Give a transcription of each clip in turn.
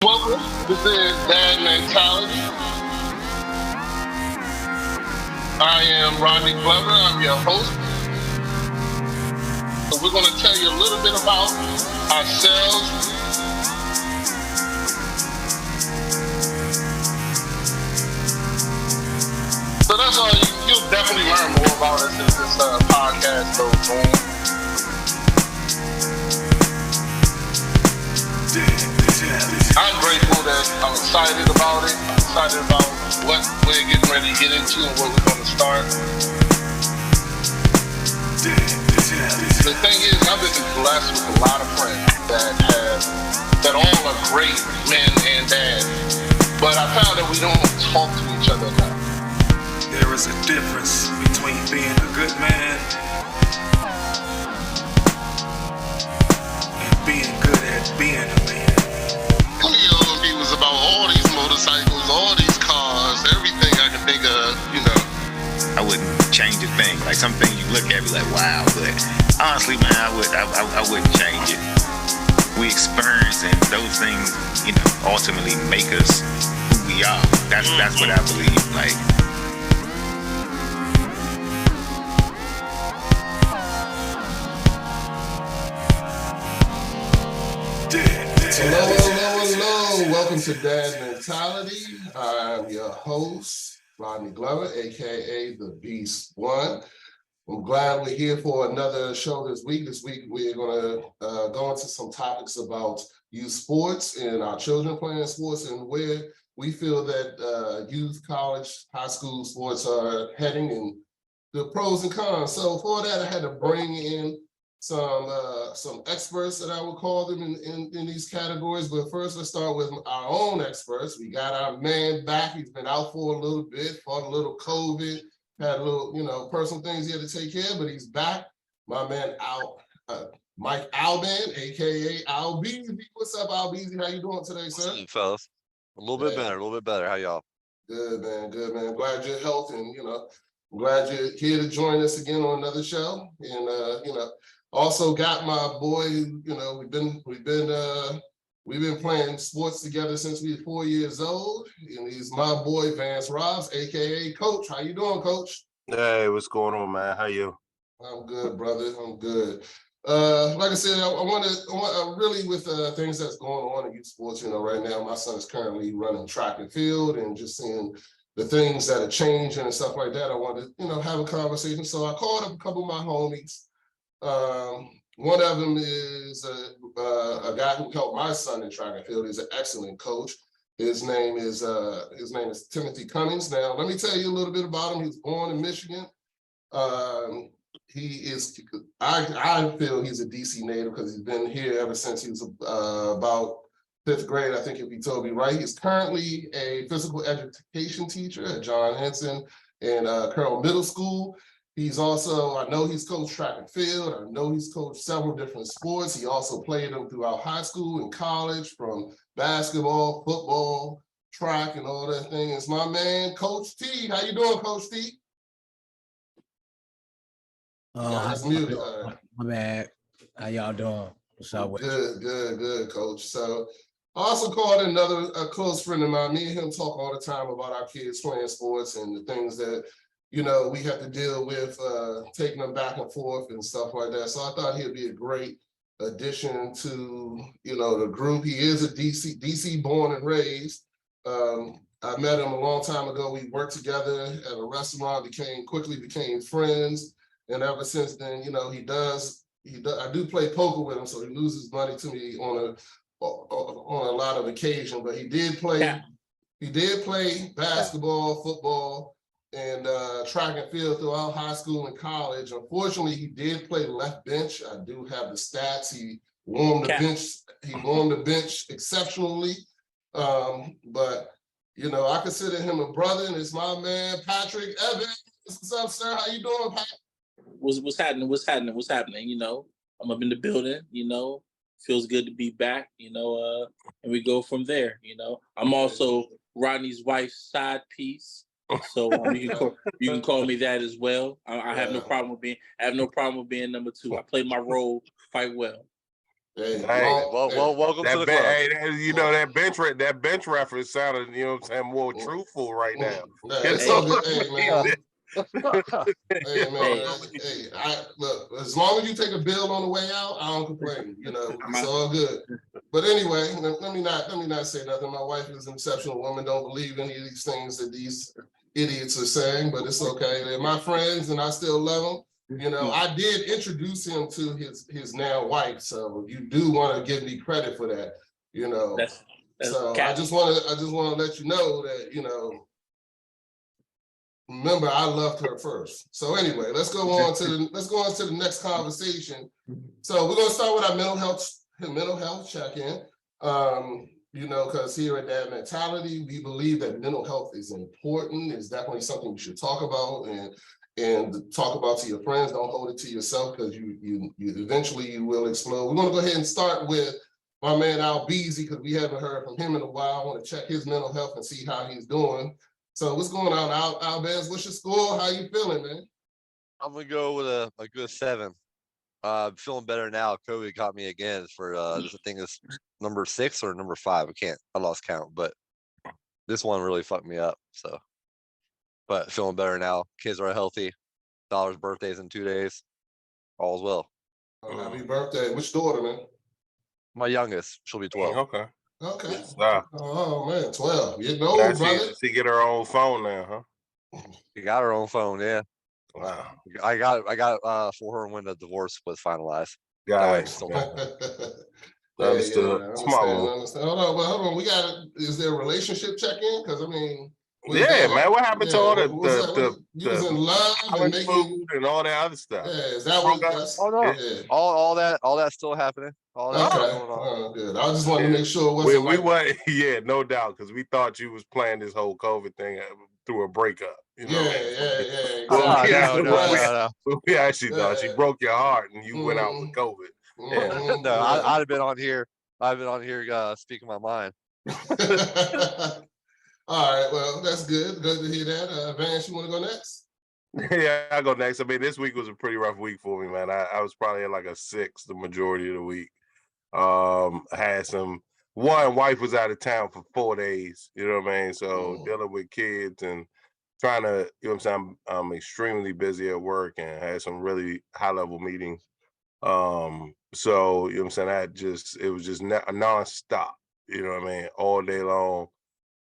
Welcome. This is Dad Mentality. I am Rodney Glover. I'm your host. So we're going to tell you a little bit about ourselves. So that's all. You'll definitely learn more about us as this podcast goes on. I'm grateful that I'm excited about it. I'm excited about what we're getting ready to get into and what we're going to start. The thing is, I've been blessed with a lot of friends that all are great men and dads. But I found that we don't talk to each other enough. There is a difference between being a good man and being good at being a man. He was about all these motorcycles, all these cars, everything I can think of, I wouldn't change a thing. Like some things you look at, be like, wow. But honestly, man, I wouldn't change it. We experience and those things, ultimately make us who we are. That's what I believe. Like. Hello. Welcome to Dad Mentality. I'm your host, Rodney Glover, aka the Beast One. I'm glad we're here for another show this week. This week we're going to go into some topics about youth sports and our children playing sports and where we feel that youth, college, high school sports are heading and the pros and cons. So for that, I had to bring in some experts that I would call them in these categories. But first, let's start with our own experts. We got our man back. He's been out for a little bit, fought a little COVID, had a little, personal things he had to take care of, but he's back. My man, Mike Alban, aka Al Beasley. What's up, Al Beasley? How you doing today, sir? What's up, fellas? A little bit better. How y'all? Good, man. Glad you're healthy, and I'm glad you're here to join us again on another show. And also got my boy. We've been playing sports together since we were 4 years old, and he's my boy Vance Robs, aka Coach. How you doing, Coach? Hey, what's going on, man? How you? I'm good, brother. I'm good. Like I said, I want to really with things that's going on in youth sports. Right now my son is currently running track and field, and just seeing the things that are changing and stuff like that. I want to have a conversation. So I called up a couple of my homies. One of them is a guy who helped my son in track and field. He's an excellent coach. His name is Timothy Cummings. Now, let me tell you a little bit about him. He was born in Michigan. I feel he's a DC native because he's been here ever since he was about fifth grade. I think if he told me right. He's currently a physical education teacher at John Henson and Carroll Middle School. He's also, I know he's coached track and field. I know he's coached several different sports. He also played them throughout high school and college, from basketball, football, track, and all that thing. It's my man, Coach T. How you doing, Coach T? That's muted. My bad. How y'all doing? What's up with you? Good, Coach. So I also called a close friend of mine. Me and him talk all the time about our kids playing sports and the things that we have to deal with, taking them back and forth and stuff like that. So I thought he'd be a great addition to, the group. He is a DC born and raised. I met him a long time ago. We worked together at a restaurant, quickly became friends. And ever since then, I do play poker with him, so he loses money to me on a lot of occasion. But he did play basketball, football, and track and field throughout high school and college. Unfortunately, he did play left bench. I do have the stats. He warmed the bench exceptionally. But I consider him a brother, and it's my man Patrick Evans. What's up, sir? How you doing, Pat? What's happening? I'm up in the building. Feels good to be back. And we go from there. I'm also Rodney's wife's side piece. So you can call me that as well. I have no problem with being number two. I play my role quite well. Hey, Hey, Welcome to that the ben- club. hey, that bench reference sounded, you know what I'm saying, more truthful right now. Yeah, it's Hey. all good. Hey, man. Hey, man. Hey. Hey, look, as long as you take a bill on the way out, I don't complain. You know, it's all good. But anyway, let me not say nothing. My wife is an exceptional woman. Don't believe any of these things that these idiots are saying, but it's okay. They're my friends, and I still love them. You know, I did introduce him to his now wife, so you do want to give me credit for that. You know, That's so cap. I just want to let you know that, you know, remember I loved her first. So anyway, let's go on to the next conversation. So we're gonna start with our mental health check-in. You know, because here at Dad Mentality, we believe that mental health is important. It's definitely something you should talk about and talk about to your friends. Don't hold it to yourself, because you eventually you will explode. We're gonna go ahead and start with my man Al Beasy, because we haven't heard from him in a while. I want to check his mental health and see how he's doing. So what's going on, Albez? What's your score? How you feeling, man? I'm gonna go with a good 7. I'm feeling better now. COVID got me again for this thing is number 6 or number 5. I lost count, but this one really fucked me up. So, but feeling better now. Kids are healthy. Dollar's birthday's in 2 days. All's well. Happy birthday. Which daughter, man? My youngest, she'll be 12. Okay. Okay. Good stuff. Oh man, 12. Getting old, Now brother. she get her own phone now, huh? She got her own phone, yeah. Wow. I got for her when the divorce was finalized. Guys, understood. Yeah, Smart move. understand. Hold on. Is there a relationship check-in? Because I mean, Yeah, man. What happened to all you was in love and making food and all that other stuff? yeah, is that what that's Oh no. yeah. All that's still happening. All that's Okay. still going on. Oh, good. I just wanted to make sure it We wasn't went, yeah, no doubt, because we thought you was playing this whole COVID thing through a breakup. You know what I mean? Exactly. No. We actually thought she broke your heart and you went out with COVID. Yeah. No, I'd have been on here. I've been on here speaking my mind. All right, well, that's good. Good to hear that. Vance, you want to go next? Yeah, I'll go next. I mean, this week was a pretty rough week for me, man. I was probably at like a 6 the majority of the week. I had wife was out of town for 4 days, you know what I mean? So dealing with kids and trying to, you know what I'm saying? I'm extremely busy at work and had some really high level meetings. So, you know what I'm saying? It was just nonstop, you know what I mean? All day long,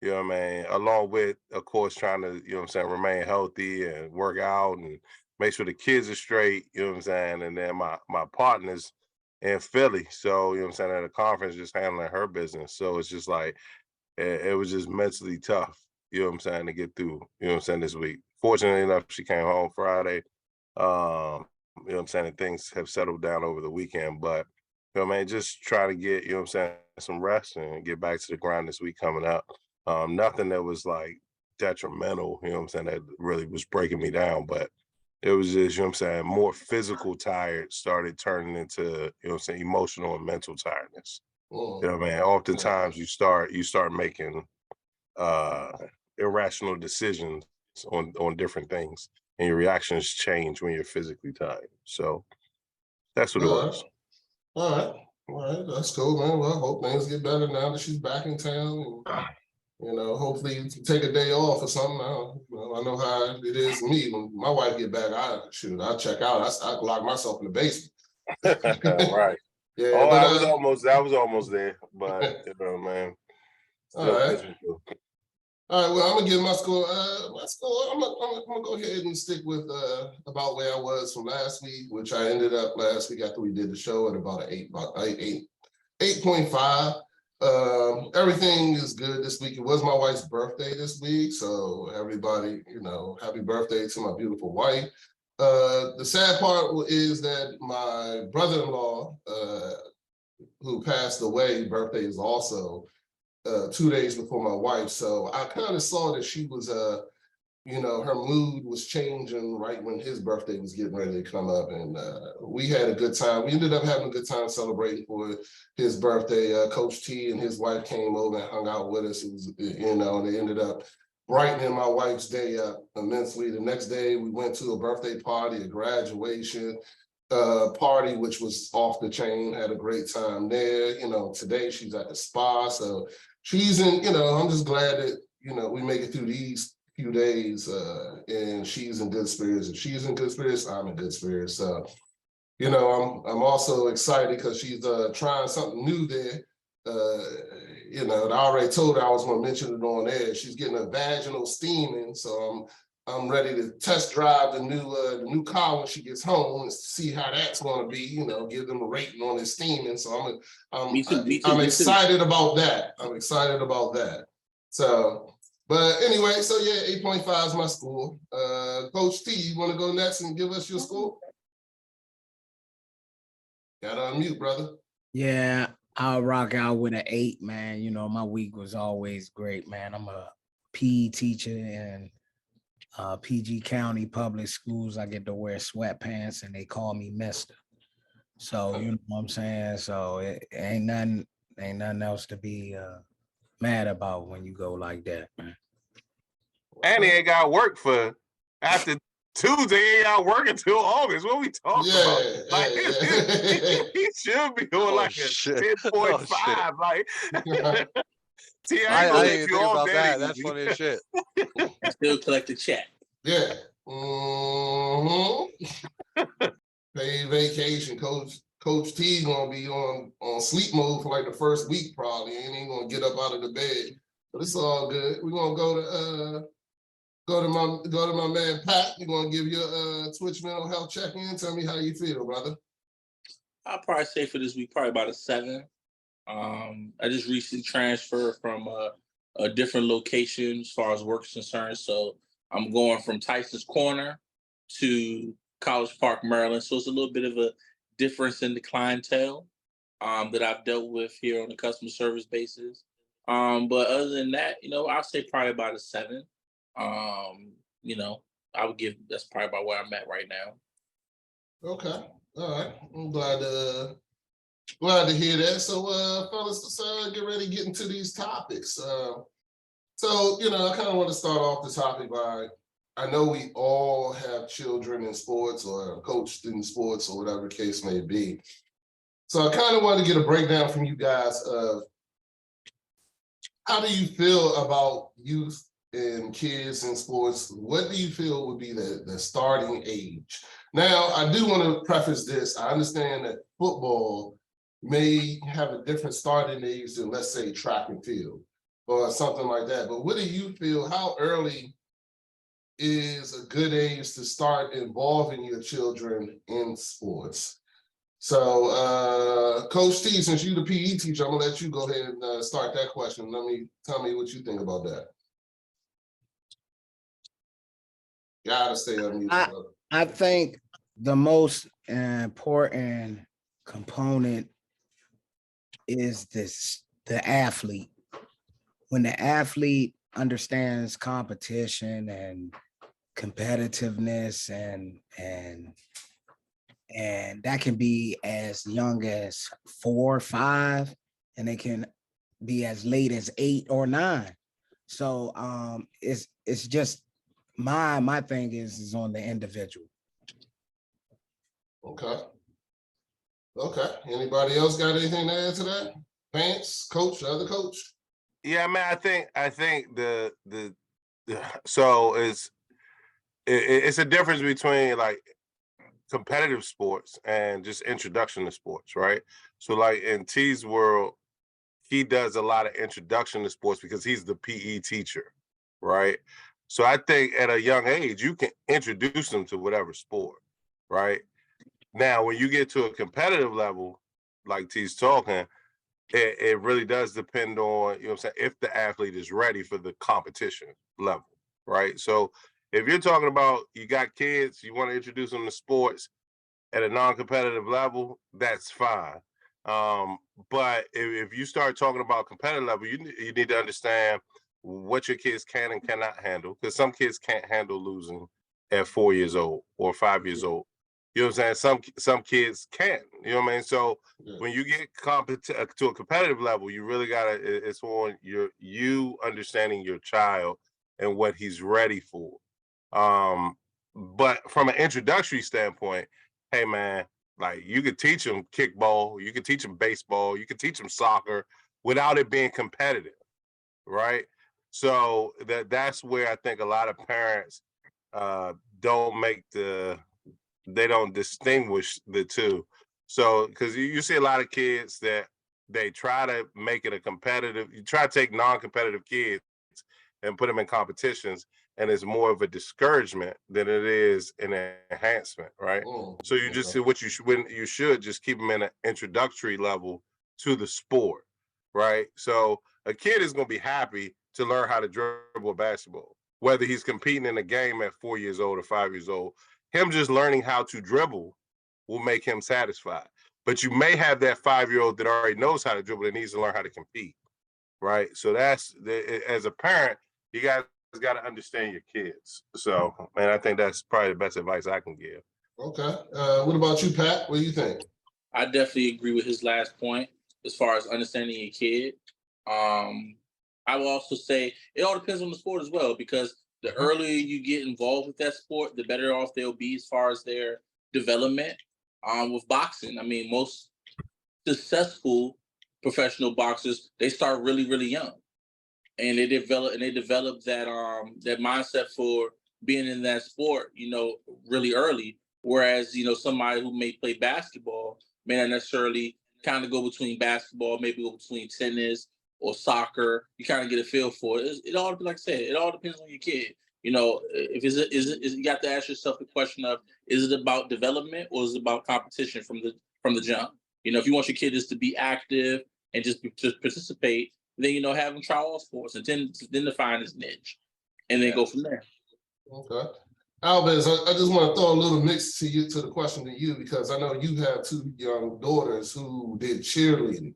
you know what I mean? Along with, of course, trying to, you know what I'm saying, remain healthy and work out and make sure the kids are straight, you know what I'm saying? And then my partner's in Philly. So, you know what I'm saying, at a conference, just handling her business. So it's just like, it was just mentally tough, you know what I'm saying, to get through, you know what I'm saying, this week. Fortunately enough, she came home Friday. You know what I'm saying, and things have settled down over the weekend. But, you know what I mean, just try to get, you know what I'm saying, some rest and get back to the grind this week coming up. Nothing that was like detrimental, you know what I'm saying, that really was breaking me down. But it was just, you know what I'm saying, more physical tired started turning into, you know what I'm saying, emotional and mental tiredness. You know what I mean? Oftentimes you start making irrational decisions on different things, and your reactions change when you're physically tired. So that's what it was. All right, that's cool, man. Well, I hope things get better now that she's back in town. And, you know, hopefully you can take a day off or something. I know how it is for me. When my wife get back, I check out. I lock myself in the basement. Right. Yeah. Oh, but, I was almost there, but you know, man. All right. All right. Well, I'm gonna give my score. I'm gonna go ahead and stick with about where I was from last week, which I ended up last week after we did the show at about an 8.5. Everything is good this week. It was my wife's birthday this week, so everybody, you know, happy birthday to my beautiful wife. The sad part is that my brother-in-law, who passed away, birthday is also 2 days before my wife. So I kind of saw that she was, you know, her mood was changing right when his birthday was getting ready to come up. And we had a good time. We ended up having a good time celebrating for his birthday. Coach T and his wife came over and hung out with us. It was, you know, they ended up brightening my wife's day up immensely. The next day we went to a birthday party, a graduation. party, which was off the chain, had a great time there. You know, today she's at the spa. So she's in, you know, I'm just glad that, you know, we make it through these few days and she's in good spirits. If she's in good spirits, I'm in good spirits. So, you know, I'm also excited because she's trying something new there. You know, and I already told her I was going to mention it on air. She's getting a vaginal steaming, so I'm ready to test drive the new car when she gets home and see how that's going to be. You know, give them a rating on the steaming. So I'm excited about that. I'm excited about that. So, but anyway, so yeah, 8.5 is my score. Coach T, you want to go next and give us your score? Got to unmute, brother. Yeah, I'll rock out with an 8, man. You know, my week was always great, man. I'm a PE teacher in PG County Public Schools. I get to wear sweatpants and they call me Mister. So, you know what I'm saying? So it ain't nothing else to be mad about when you go like that, man. And he ain't got work for after Tuesday, he ain't out working till August. What we talking about? Like he should be doing like a 10.5. Like I didn't even think about that. That's funny as shit. Still collect the check. Yeah. Paid vacation. Coach T gonna be on sleep mode for like the first week probably. Ain't even gonna get up out of the bed. But it's all good. We're gonna go to my man Pat. You're gonna give your Twitch mental health check-in. Tell me how you feel, brother. I'll probably say for this week, probably about a 7. I just recently transferred from a different location as far as work is concerned. So I'm going from Tyson's Corner to College Park, Maryland. So it's a little bit of a difference in the clientele that I've dealt with here on a customer service basis. But other than that, you know, I'll say probably about a 7. You know, I would give, that's probably about where I'm at right now. Okay. All right. I'm glad to hear that. So fellas, let's get ready to get into these topics. So, you know, I kind of want to start off the topic by, I know we all have children in sports or coached in sports or whatever the case may be. So I kind of want to get a breakdown from you guys of how do you feel about youth and kids in sports? What do you feel would be the starting age? Now, I do want to preface this. I understand that football may have a different starting age than, let's say, track and field or something like that. But what do you feel? How early is a good age to start involving your children in sports? So, Coach T, since you're the PE teacher, I'm gonna let you go ahead and start that question. Tell me what you think about that. Gotta stay on mute. I think the most important component is the athlete. When the athlete understands competition and competitiveness and that can be as young as 4 or 5, and it can be as late as 8 or 9. So it's just my thing is on the individual. Okay. Anybody else got anything to add to that? Vance, coach, other coach? Yeah, man. I think the so it's a difference between like competitive sports and just introduction to sports, right? So like in T's world, he does a lot of introduction to sports because he's the PE teacher, right? So I think at a young age, you can introduce them to whatever sport, right? Now, when you get to a competitive level, like T's talking, it really does depend on, you know what I'm saying, if the athlete is ready for the competition level, right? So if you're talking about you got kids, you want to introduce them to sports at a non-competitive level, that's fine. But if you start talking about competitive level, you need to understand what your kids can and cannot handle, because some kids can't handle losing at 4 years old or 5 years old. You know what I'm saying? Some kids can't, you know what I mean? So when you get to a competitive level, you really gotta, it's on you understanding your child and what he's ready for. But from an introductory standpoint, hey man, Like you could teach them kickball, you could teach them baseball, you could teach them soccer without it being competitive, right? So that's where I think a lot of parents they don't distinguish the two. So because you see a lot of kids that they try to make it a competitive, you try to take non-competitive kids and put them in competitions, and it's more of a discouragement than it is an enhancement, right? So you just see what you should just keep them in an introductory level to the sport, right? So a kid is going to be happy to learn how to dribble a basketball, whether he's competing in a game at 4 years old or 5 years old. Him just learning how to dribble will make him satisfied. But you may have that 5-year-old that already knows how to dribble and needs to learn how to compete, right? So as a parent, you guys got to understand your kids. So, man, I think that's probably the best advice I can give. Okay. What about you, Pat? What do you think? I definitely agree with his last point as far as understanding your kid. I will also say it all depends on the sport as well, because the earlier you get involved with that sport, the better off they'll be as far as their development. With boxing, I mean, most successful professional boxers, they start really, really young, and they develop that that mindset for being in that sport, really early. Whereas, somebody who may play basketball may not necessarily kind of go between basketball, maybe go between tennis or soccer. You kind of get a feel for it. It all, like I said, it all depends on your kid. If you got to ask yourself the question of, is it about development or is it about competition from the jump? If you want your kid just to be active and just participate, then have them try all sports and then to find his niche, and then go from there. Okay. Albert, I just want to throw a little mix to the question to you, because I know you have 2 young daughters who did cheerleading.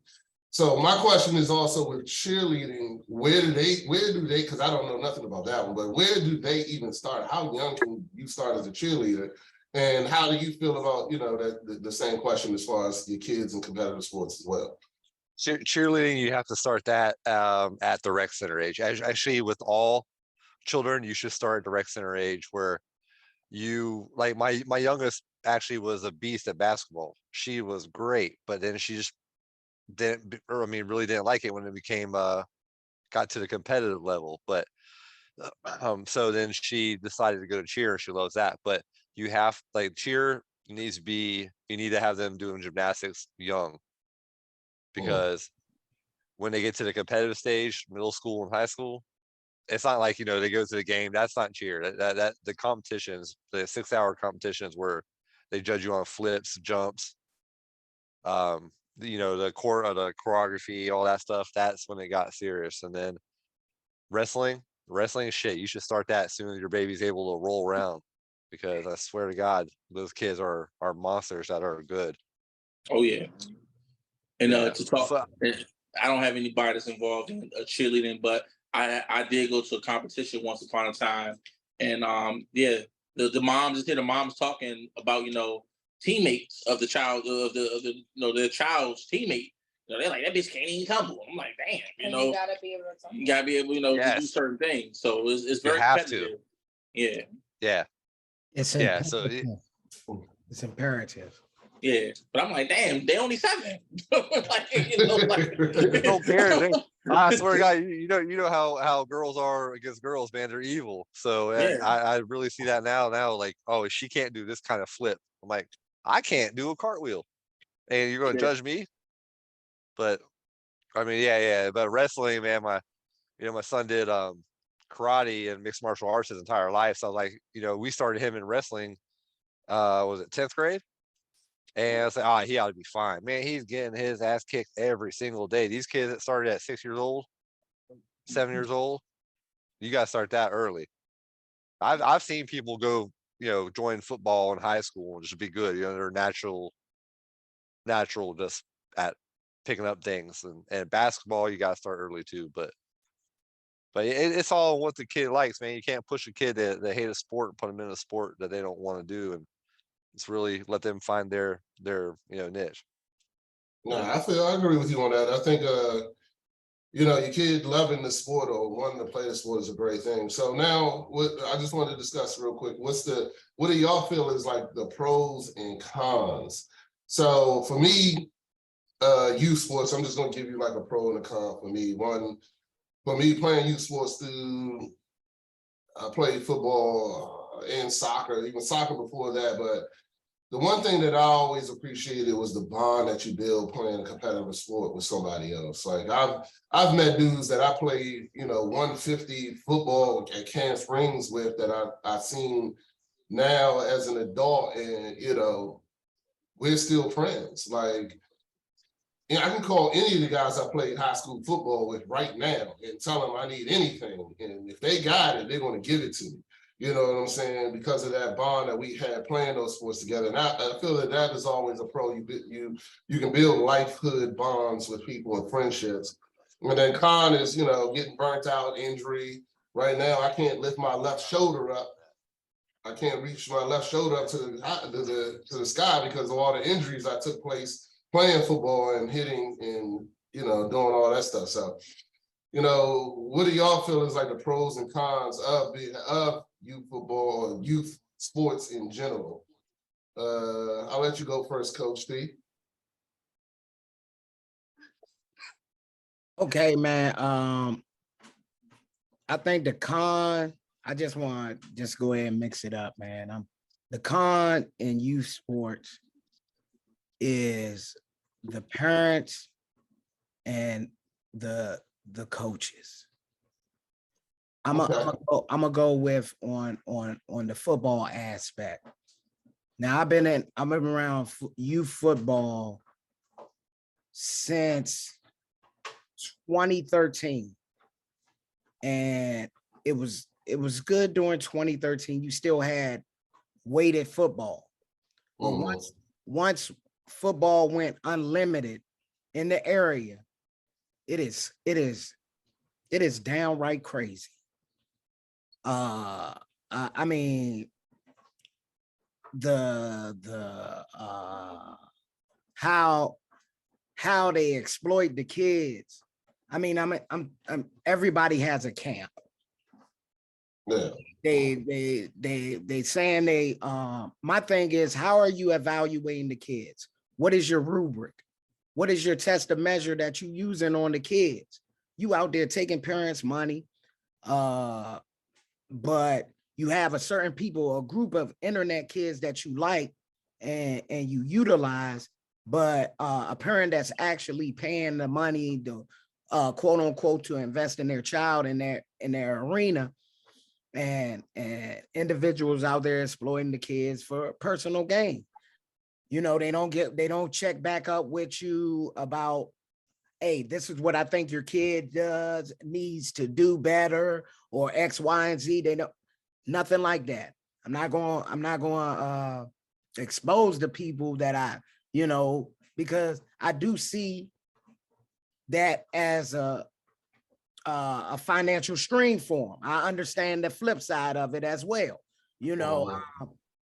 So my question is also with cheerleading, where do they, because I don't know nothing about that one, but where do they even start? How young can you start as a cheerleader? And how do you feel about, the same question as far as your kids in competitive sports as well? Cheerleading, you have to start that at the rec center age. Actually, with all children, you should start at the rec center age, where you, like my youngest actually was a beast at basketball. She was great, but then she just really didn't like it when it became got to the competitive level. But so then she decided to go to cheer, and she loves that. But you have, cheer needs to be, you need to have them doing gymnastics young, because when they get to the competitive stage, middle school and high school, it's not like, they go to the game. That's not cheer. That the competitions, the 6-hour competitions where they judge you on flips, jumps, the choreography, all that stuff. That's when it got serious. And then wrestling is shit. You should start that as soon as your baby's able to roll around, because I swear to God, those kids are monsters that are good. Oh yeah. And to talk, I don't have anybody that's involved in cheerleading, but I did go to a competition once upon a time, and the moms just hear the moms talking about teammates of the child of their child's teammate. They're like, that bitch can't even tumble. I'm like, damn, you gotta be able to tumble. You gotta be able, to do certain things. So it's very competitive. Yeah. It's it's imperative. Yeah, but I'm like, damn, they only 7. Don't care. I swear to God, you know how girls are against girls, man. They're evil. So I really see that now. Like, oh, she can't do this kind of flip. I'm like, I can't do a cartwheel, and you're going to judge me? But I mean, yeah. But wrestling, man, my son did karate and mixed martial arts his entire life. So like, we started him in wrestling. Was it 10th grade? And I was like, he ought to be fine. Man, he's getting his ass kicked every single day. These kids that started at 6 years old, 7 years old, you got to start that early. I've seen people go, join football in high school and just be good. They're natural just at picking up things. And basketball, you got to start early too. But it's all what the kid likes, man. You can't push a kid that hate a sport and put them in a sport that they don't want to do. And it's really let them find their niche. No, I agree with you on that. I think your kid loving the sport or wanting to play the sport is a great thing. So now I just want to discuss real quick, what do y'all feel is like the pros and cons So for me, youth sports, I'm just gonna give you like a pro and a con for me. One, for me playing youth sports through, I played football and soccer, even soccer before that, but the one thing that I always appreciated was the bond that you build playing a competitive sport with somebody else. Like I've met dudes that I played, 150 football at Camp Springs with that I've seen now as an adult, and we're still friends. Like, I can call any of the guys I played high school football with right now and tell them I need anything, and if they got it, they're going to give it to me. You know what I'm saying? Because of that bond that we had playing those sports together. And I feel that is always a pro. You can build lifehood bonds with people and friendships. And then con is, getting burnt out, injury. Right now, I can't lift my left shoulder up. I can't reach my left shoulder up to the sky because of all the injuries I took place playing football and hitting and, doing all that stuff. So, what do y'all feel is like the pros and cons of youth football or youth sports in general? I'll let you go first, Coach Steve. Okay, man. I think the con, I just want to just go ahead and mix it up, man. The con in youth sports is the parents and the coaches. I'm gonna go with on the football aspect. Now I've been around youth football since 2013, and it was good during 2013. You still had weighted football, but once football went unlimited in the area, it is downright crazy. I mean, how they exploit the kids. I mean, I'm everybody has a camp. Yeah. They saying my thing is, how are you evaluating the kids? What is your rubric? What is your test of measure that you using on the kids? You out there taking parents' money, but you have a certain people, a group of internet kids that you like and you utilize, but a parent that's actually paying the money to quote unquote to invest in their child in their arena, and individuals out there exploiting the kids for personal gain. They don't check back up with you about, hey, this is what I think your kid needs to do better, or X, Y, and Z. They don't, nothing like that. I'm not going to expose the people that because I do see that as a financial stream for them. I understand the flip side of it as well,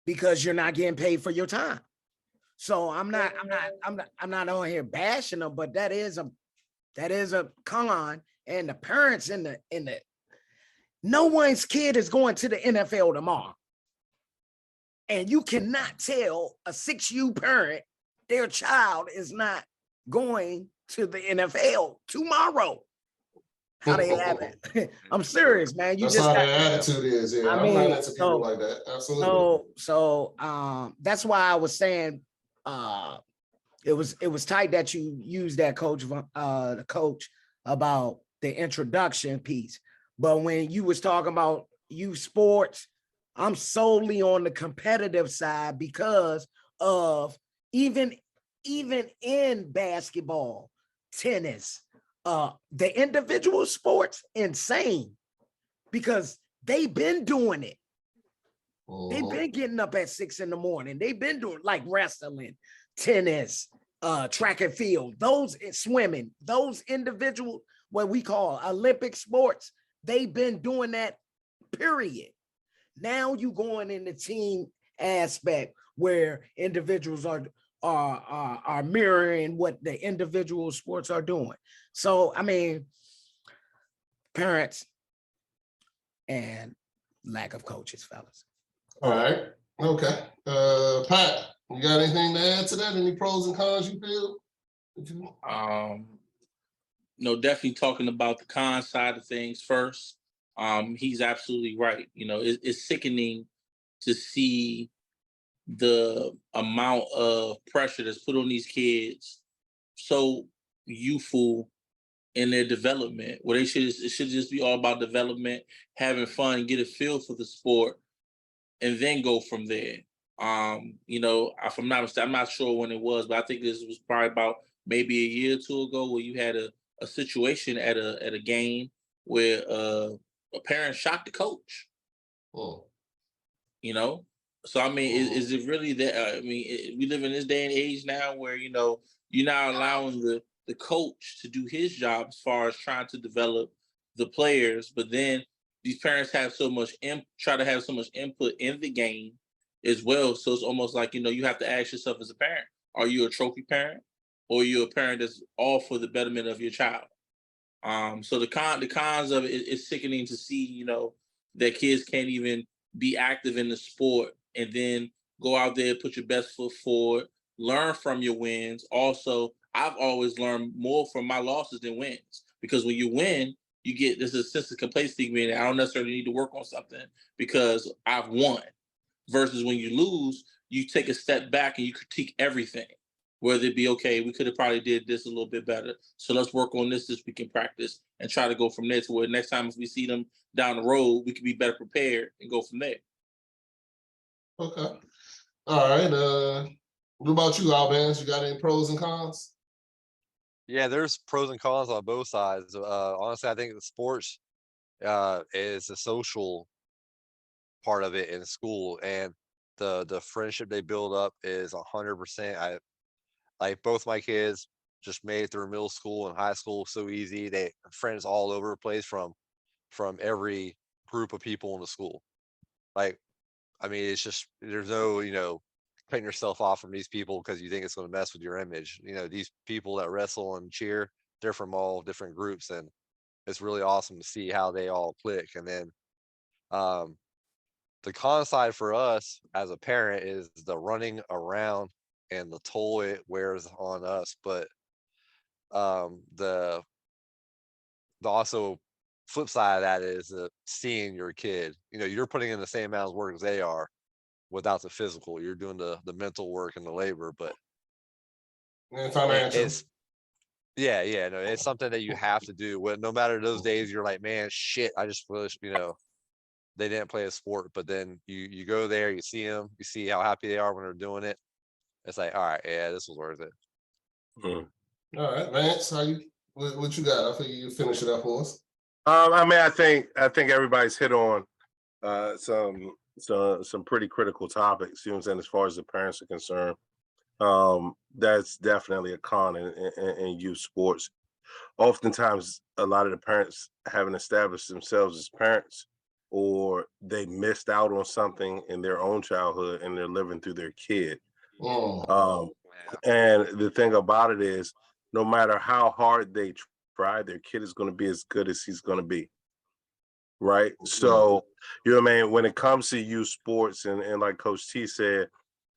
because you're not getting paid for your time. So I'm not on here bashing them, but that is a con. And the parents in the no one's kid is going to the NFL tomorrow. And you cannot tell a 6U parent their child is not going to the NFL tomorrow. How they have it. I'm serious, man. That's how their attitude is. Yeah, I'm not into people like that. Absolutely. So that's why I was saying it was tight that you used that, coach about the introduction piece. But when you was talking about youth sports, I'm solely on the competitive side because of even in basketball, tennis, the individual sports, insane, because they've been doing it. They've been getting up at 6 a.m. They've been doing like wrestling, tennis, track and field, those swimming, those individual, what we call Olympic sports. They've been doing that, period. Now you going in the team aspect where individuals are mirroring what the individual sports are doing. So, I mean, parents and lack of coaches, fellas. All right. Okay. Pat. You got anything to add to that? Any pros and cons you feel? No, definitely talking about the con side of things first. He's absolutely right. You know, it's sickening to see the amount of pressure that's put on these kids so youthful in their development, where it should just be all about development, having fun, get a feel for the sport, and then go from there. You know, if I'm not mistaken, I'm not sure when it was, but I think this was probably about maybe a year or two ago where you had a situation at a game where a parent shot the coach. Oh. You know, so I mean, is it really that? I mean, we live in this day and age now where you know you're not allowing the coach to do his job as far as trying to develop the players, but then these parents have so much try to have so much input in the game as well. So it's almost like, you know, you have to ask yourself as a parent, are you a trophy parent or are you a parent that's all for the betterment of your child? So the cons of it is sickening to see, you know, that kids can't even be active in the sport and then go out there, put your best foot forward, learn from your wins. Also, I've always learned more from my losses than wins, because when you win, you get this a sense of complacency, meaning I don't necessarily need to work on something because I've won. Versus when you lose, you take a step back and you critique everything, whether it be, okay, we could have probably did this a little bit better. So let's work on this week in practice and try to go from there to where next time if we see them down the road, we can be better prepared and go from there. Okay. All right. What about you, Albans? You got any pros and cons? Yeah, there's pros and cons on both sides. Honestly, I think the sports is a social part of it in school, and the friendship they build up is 100%. I like both my kids just made it through middle school and high school so easy. They friends all over the place from every group of people in the school. Like, I mean, it's just there's no, you know, cutting yourself off from these people because you think it's going to mess with your image. You know, these people that wrestle and cheer, they're from all different groups, and it's really awesome to see how they all click. And then the con side for us as a parent is the running around and the toll it wears on us. But the also flip side of that is seeing your kid. You know, you're putting in the same amount of work as they are without the physical. You're doing the mental work and the labor, but And financial. it's no, it's something that you have to do. When no matter those days, you're like, man, shit, I just wish, you know, they didn't play a sport. But then you go there, you see them, you see how happy they are when they're doing it. It's like, all right, yeah, this was worth it. All right, Vance, what you got? I think you finish it up for us. I mean, I think everybody's hit on some pretty critical topics. You know what I'm saying? As far as the parents are concerned, that's definitely a con in youth sports. Oftentimes, a lot of the parents haven't established themselves as parents, or they missed out on something in their own childhood, and they're living through their kid. And the thing about it is, no matter how hard they try, their kid is going to be as good as he's going to be. Right. So, you know what I mean? When it comes to youth sports, and like Coach T said,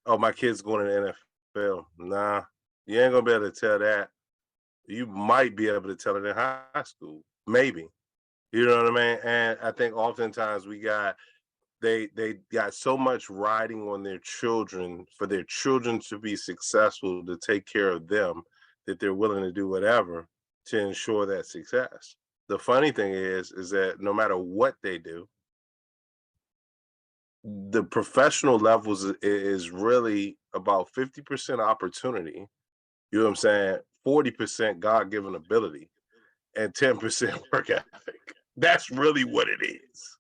oh, my kid's going to the NFL. Nah, you ain't going to be able to tell that. You might be able to tell it in high school. Maybe. You know what I mean? And I think oftentimes they got so much riding on their children for their children to be successful, to take care of them, that they're willing to do whatever to ensure that success. The funny thing is that no matter what they do, the professional levels is really about 50% opportunity. You know what I'm saying? 40% God-given ability and 10% work ethic. That's really what it is.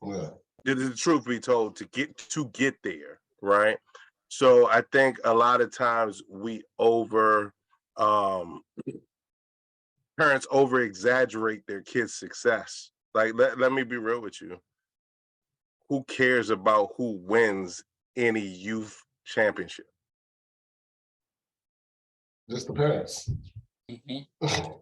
Yeah. The truth be told, to get there, right? So I think a lot of times parents over exaggerate their kids' success. Like, let me be real with you. Who cares about who wins any youth championship? Just the parents.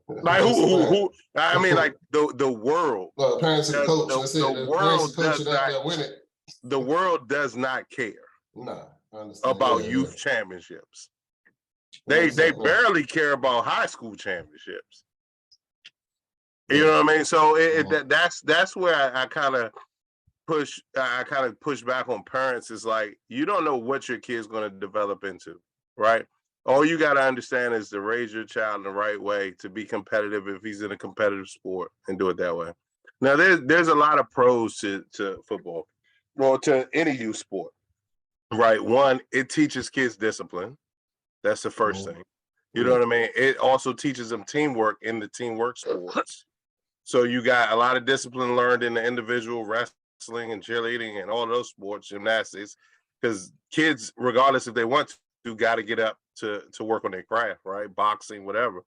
Like who? I mean, like the world. Well, the parents and the coach. The world does not. Win it. The world does not care. Nah. understand. about Yeah, youth championships. yeah. They That's something. barely care about high school championships. You know what I mean? So that's where I kind of push back on parents. Is like, you don't know what your kid's going to develop into, right? All you got to understand is to raise your child in the right way to be competitive if he's in a competitive sport, and do it that way. Now there's a lot of pros to football, well, to any youth sport, right? One, it teaches kids discipline. That's the first thing. You know what I mean? It also teaches them teamwork in the teamwork sports. So you got a lot of discipline learned in the individual wrestling and cheerleading and all those sports, gymnastics, because kids, regardless if they want to, got to get up to work on their craft, right? Boxing, whatever.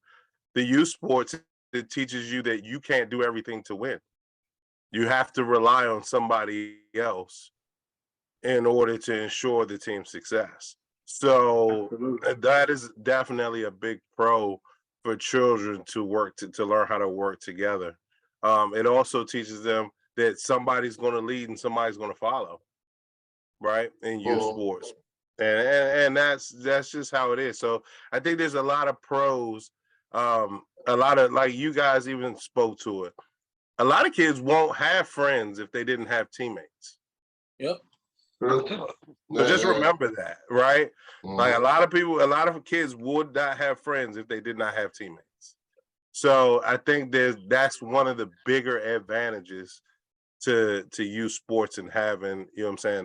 The youth sports, it teaches you that you can't do everything to win. You have to rely on somebody else in order to ensure the team's success. So that is definitely a big pro for children to work to learn how to work together. It also teaches them that somebody's going to lead and somebody's going to follow, right? In youth sports, and that's just how it is. So I think there's a lot of pros. A lot of, like, you guys even spoke to it. A lot of kids won't have friends if they didn't have teammates. Yep. So just remember that, right? Like, a lot of kids would not have friends if they did not have teammates. So I think that's one of the bigger advantages to youth sports and having, you know what I'm saying,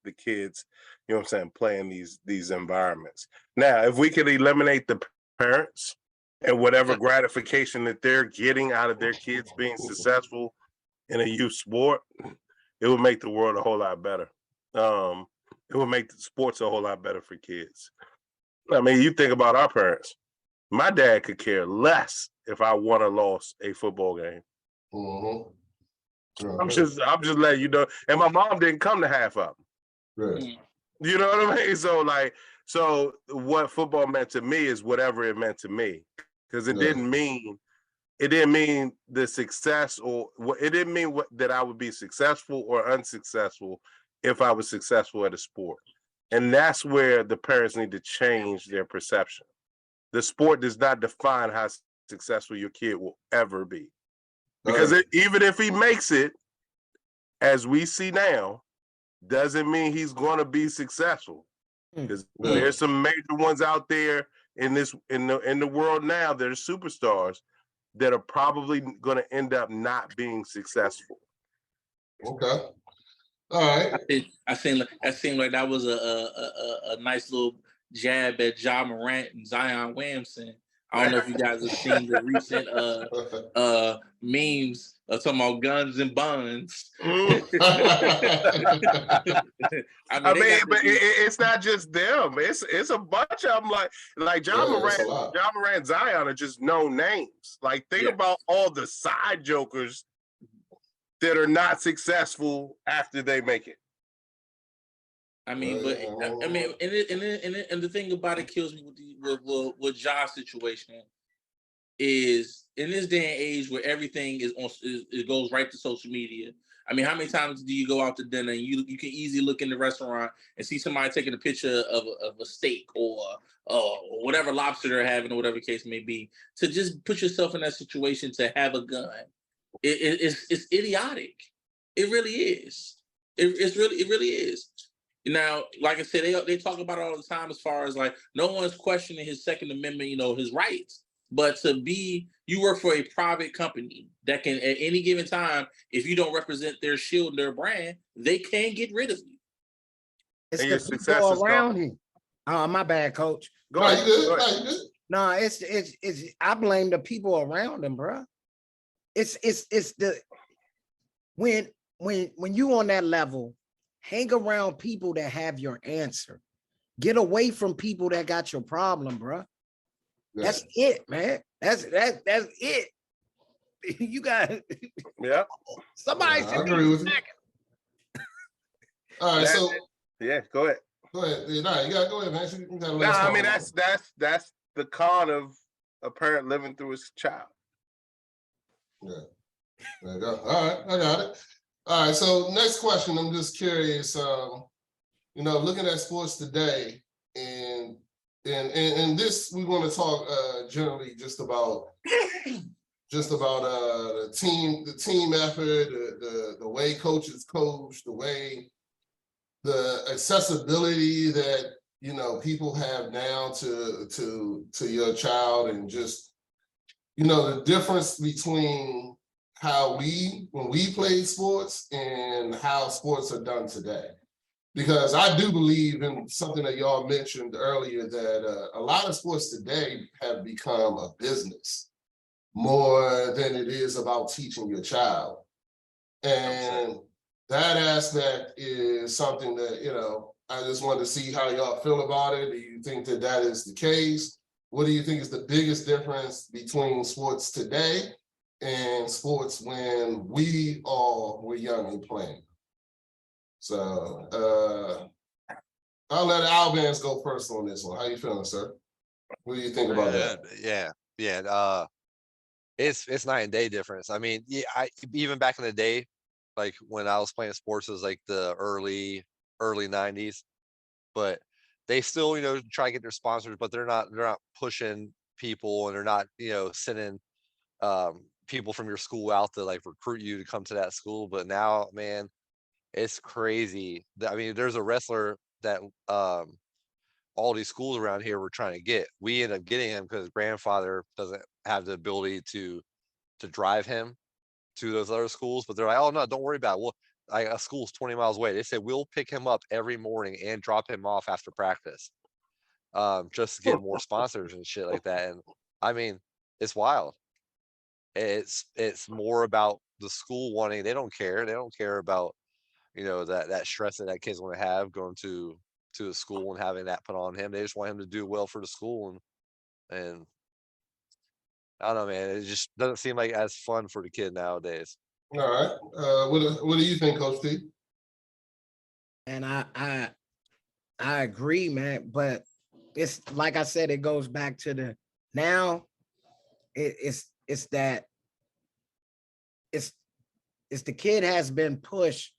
the kids, you know what I'm saying, playing these environments. Now, if we could eliminate the parents and whatever gratification that they're getting out of their kids being successful in a youth sport, it would make the world a whole lot better. It would make the sports a whole lot better for kids. I mean, you think about our parents. My dad could care less if I won or lost a football game. I'm just letting you know. And my mom didn't come to half of them. You know what I mean? So what football meant to me is whatever it meant to me, because it didn't mean the success, or it didn't mean that I would be successful or unsuccessful if I was successful at a sport. And that's where the parents need to change their perception. The sport does not define how successful your kid will ever be. Because even if he makes it, as we see now, doesn't mean he's going to be successful. Because there's some major ones out there in the world now that are superstars that are probably going to end up not being successful. Okay. All right. I seemed like that was a nice little jab at Ja Morant and Zion Williamson. I don't know if you guys have seen the recent memes of talking about guns and buns. I mean, but it's not just them. It's a bunch of them. Like Ja Morant, Zion are just known names. Like, think about all the side jokers that are not successful after they make it. I mean, but I mean, and the thing about it kills me with Ja's situation is, in this day and age where everything it goes right to social media. I mean, how many times do you go out to dinner and you can easily look in the restaurant and see somebody taking a picture of a steak or whatever lobster they're having or whatever the case may be, to just put yourself in that situation to have a gun. It's idiotic. It really is. It really is. Now, like I said, they talk about it all the time, as far as, like, no one's questioning his Second Amendment, his rights. But you work for a private company that can, at any given time, if you don't represent their shield and their brand, they can get rid of you. It's the people around him. Oh, my bad, coach. Go ahead. You good? No, it's I blame the people around him, bro. It's the when you on that level, hang around people that have your answer. Get away from people that got your problem, bro. Yeah. That's it, man. That's it. You got somebody. I agree with you. All right, so go ahead. Go ahead. No, you gotta go ahead, man. I mean, that's the con of a parent living through his child. Yeah. There you go. All right, I got it. All right, so next question. I'm just curious. looking at sports today, and this we want to talk generally just about the team effort, the way coaches coach, the accessibility that people have now to your child, and just the difference between when we played sports and how sports are done today. Because I do believe in something that y'all mentioned earlier, that a lot of sports today have become a business more than it is about teaching your child. And that aspect is something that, I just wanted to see how y'all feel about it. Do you think that that is the case? What do you think is the biggest difference between sports today and sports when we all were young and playing? So I'll let Albans go first on this one. How you feeling, sir? What do you think about that? Yeah. It's night and day difference. I mean, even back in the day, like when I was playing sports, it was like the early 90s, but they still, try to get their sponsors, but they're not pushing people, and they're not, sending people from your school out to like recruit you to come to that school. But now, man, it's crazy. I mean, there's a wrestler that all these schools around here were trying to get. We ended up getting him because his grandfather doesn't have the ability to drive him to those other schools. But they're like, oh no, don't worry about it. Well, like a school's 20 miles away. They said we'll pick him up every morning and drop him off after practice, just to get more sponsors and shit like that. And I mean, it's wild. It's more about the school wanting. They don't care. They don't care about that stress that kid's going to have going to the school and having that put on him. They just want him to do well for the school, and I don't know, man. It just doesn't seem like as fun for the kid nowadays. All right. What do you think, Coach T? And I agree, man. But it's like I said, it goes back to it's the kid has been pushed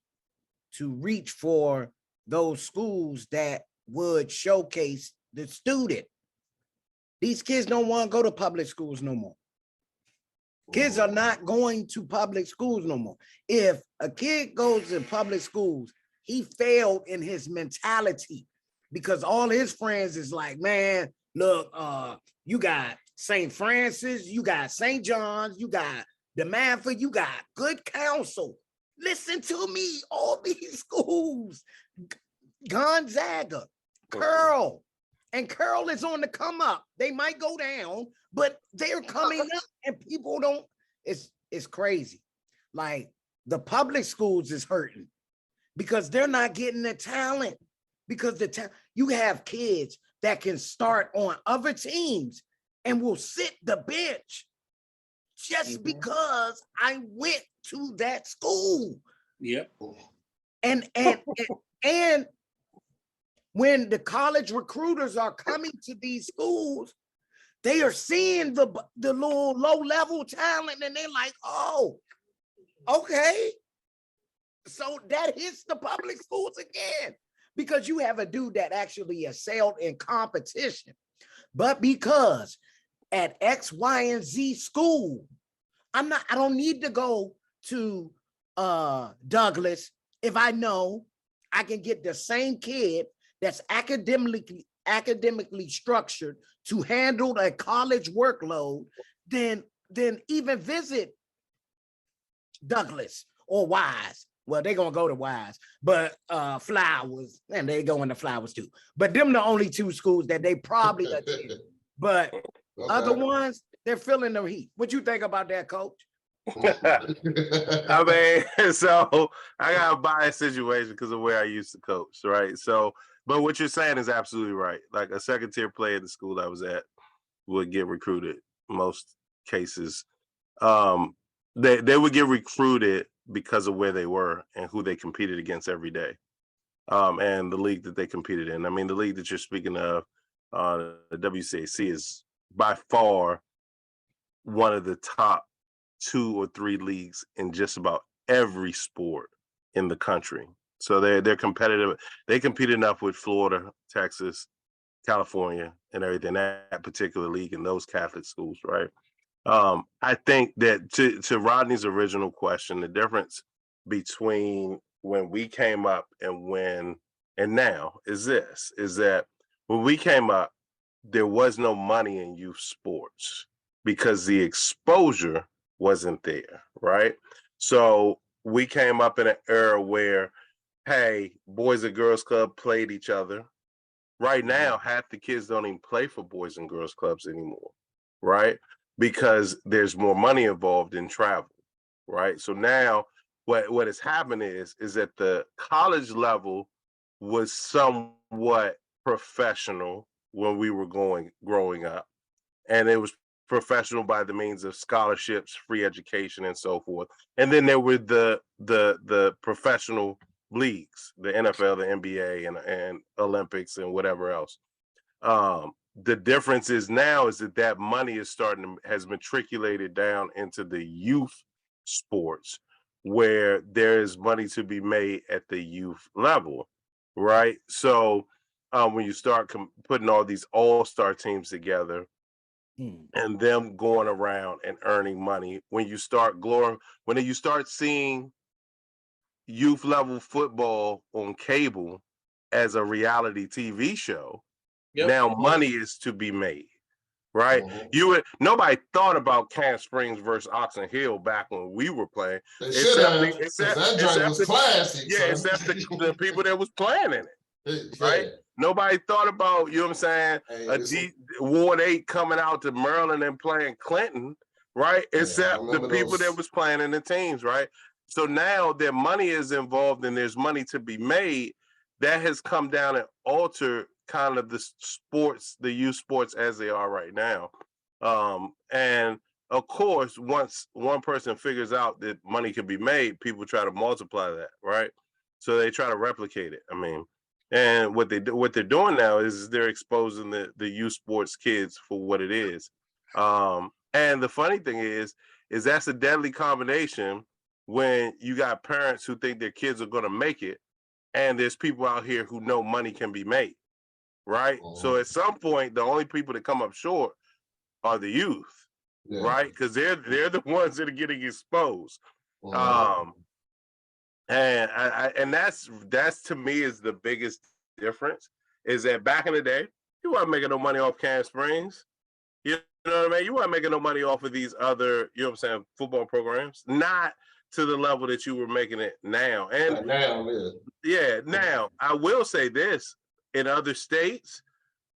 to reach for those schools that would showcase the student. These kids don't want to go to public schools no more. Kids are not going to public schools no more. If a kid goes to public schools, he failed in his mentality, because all his friends is like, man, look, you got St. Francis, you got St. John's, you got DeMatha, you got Good Counsel. Listen to me, all these schools, Gonzaga, Curl, and Curl is on the come up. They might go down, but they're coming up, and people don't. It's crazy. Like the public schools is hurting because they're not getting the talent. Because you have kids that can start on other teams and will sit the bench just because I went to that school. Yep. And when the college recruiters are coming to these schools, they are seeing the little low-level talent, and they're like, oh, okay. So that hits the public schools again, because you have a dude that actually excelled in competition. But because at X, Y, and Z school, I don't need to go to Douglas if I know I can get the same kid that's academically structured to handle a college workload, then even visit Douglas or Wise. Well, they're gonna go to Wise, but Flowers, and they go into Flowers too. But them the only two schools that they probably attend. But other ones, they're feeling the heat. What you think about that, Coach? I mean, so I got a biased situation because of where I used to coach, right? So, but what you're saying is absolutely right. Like a second tier player at the school I was at would get recruited. Most cases, they would get recruited because of where they were and who they competed against every day, and the league that they competed in. I mean, the league that you're speaking of, the WCAC, is by far one of the top 2 or 3 leagues in just about every sport in the country. So they're competitive. They compete enough with Florida, Texas, California, and everything, that particular league in those Catholic schools, right? I think that to Rodney's original question, the difference between when we came up and now is that when we came up, there was no money in youth sports because the exposure wasn't there, right? So we came up in an era where, hey, Boys and Girls Club played each other. Right now, half the kids don't even play for Boys and Girls Clubs anymore, right? Because there's more money involved in travel, right? So now what has happened is that the college level was somewhat professional when we were growing up, and it was professional by the means of scholarships, free education, and so forth. And then there were the professional leagues, the NFL, the NBA, and Olympics, and whatever else. The difference is now is that money is has matriculated down into the youth sports, where there is money to be made at the youth level, right? So when you start putting all these all-star teams together and them going around and earning money, when you start seeing youth level football on cable as a reality TV show, now money is to be made, right? Nobody thought about Camp Springs versus Oxon Hill back when we were playing. They should have, because that joint was classic. Yeah, except the people that was playing in it, right? Nobody thought about, you know what I'm saying, Ward 8 coming out to Maryland and playing Clinton, right? Except the people that was playing in the teams, right? So now that money is involved and there's money to be made, that has come down and altered kind of the youth sports as they are right now. And of course, once one person figures out that money can be made, people try to multiply that, right? So they try to replicate it. I mean, and what they're doing now is they're exposing the youth sports kids for what it is. And the funny thing is that's a deadly combination when you got parents who think their kids are going to make it, and there's people out here who know money can be made, right? So at some point, the only people that come up short are the youth, right? Because they're the ones that are getting exposed. And that's to me is the biggest difference, is that back in the day, you weren't making no money off Camp Springs. You know what I mean? You weren't making no money off of these other, you know what I'm saying, football programs. Not to the level that you were making it now. And now I will say this: in other states,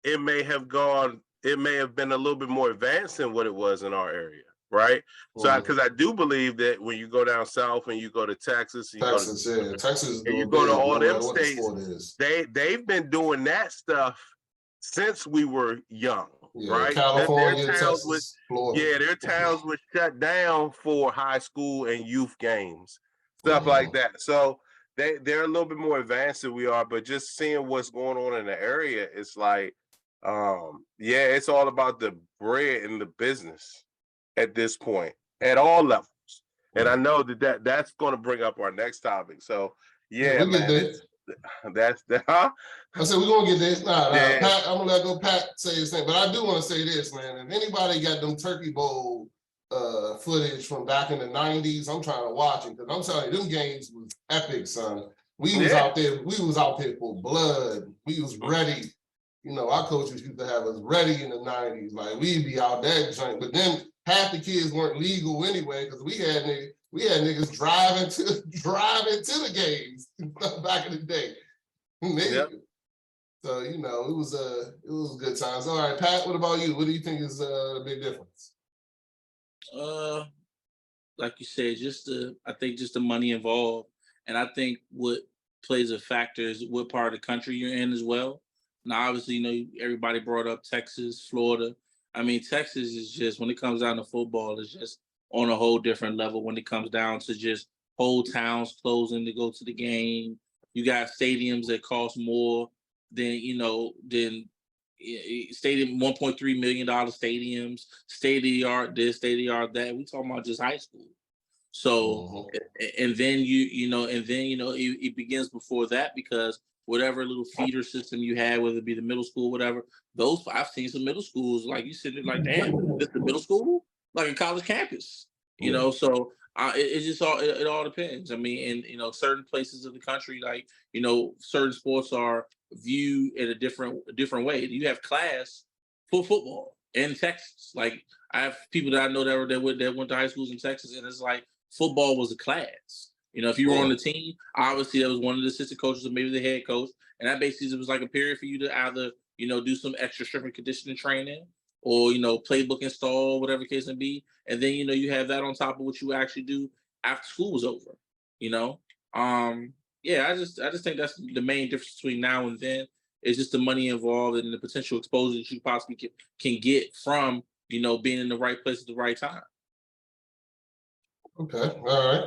it may have been a little bit more advanced than what it was in our area, right? So because I do believe that when you go down south and you go to Texas, Texas, and you go to all them states, they've been doing that stuff since we were young. Right, California, Texas, Florida. Their towns were shut down for high school and youth games, stuff like that. So they're a little bit more advanced than we are. But just seeing what's going on in the area, it's like, it's all about the bread and the business at this point, at all levels. And I know that's going to bring up our next topic. So man. That's I said we're gonna get this. Pat, I'm gonna let Pat say his thing, but I do want to say this, man. If anybody got them Turkey Bowl footage from back in the 90s, I'm trying to watch it, because I'm telling you, them games was epic, son. We was out there for blood. We was ready. You know, our coaches used to have us ready in the 90s. Like, we'd be out that joint. But then half the kids weren't legal anyway, because we had niggas driving to the games back in the day. So, you know, it was good times. All right, Pat, what about you? What do you think is the big difference? Like you said, I think just the money involved. And I think what plays a factor is what part of the country you're in as well. Now, obviously, you know, everybody brought up Texas, Florida. I mean, Texas is just, when it comes down to football, it's just on a whole different level when it comes down to just whole towns closing to go to the game. You got stadiums that cost more than stadium, $1.3 million stadiums, state of the art this, state of the art that. We talking about just high school. So, Mhm. and then it begins before that, because whatever little feeder system you had, whether it be the middle school, whatever, those I've seen some middle schools like you sit there like, damn, this the middle school, like a college campus, Yeah. So it just it all depends. I mean, and certain places of the country, like certain sports are viewed in a different way. You have class for football in Texas. Like I have people that I know that went to high schools in Texas, and it's like football was a class. If you were on the team, obviously that was one of the assistant coaches or maybe the head coach, and that basically was like a period for you to either do some extra strength and conditioning training, or playbook install, whatever the case may be, and then you have that on top of what you actually do after school was over. You know, yeah, I just think that's the main difference between now and then. It's just the money involved and the potential exposure that you possibly can get from being in the right place at the right time. Okay, all right.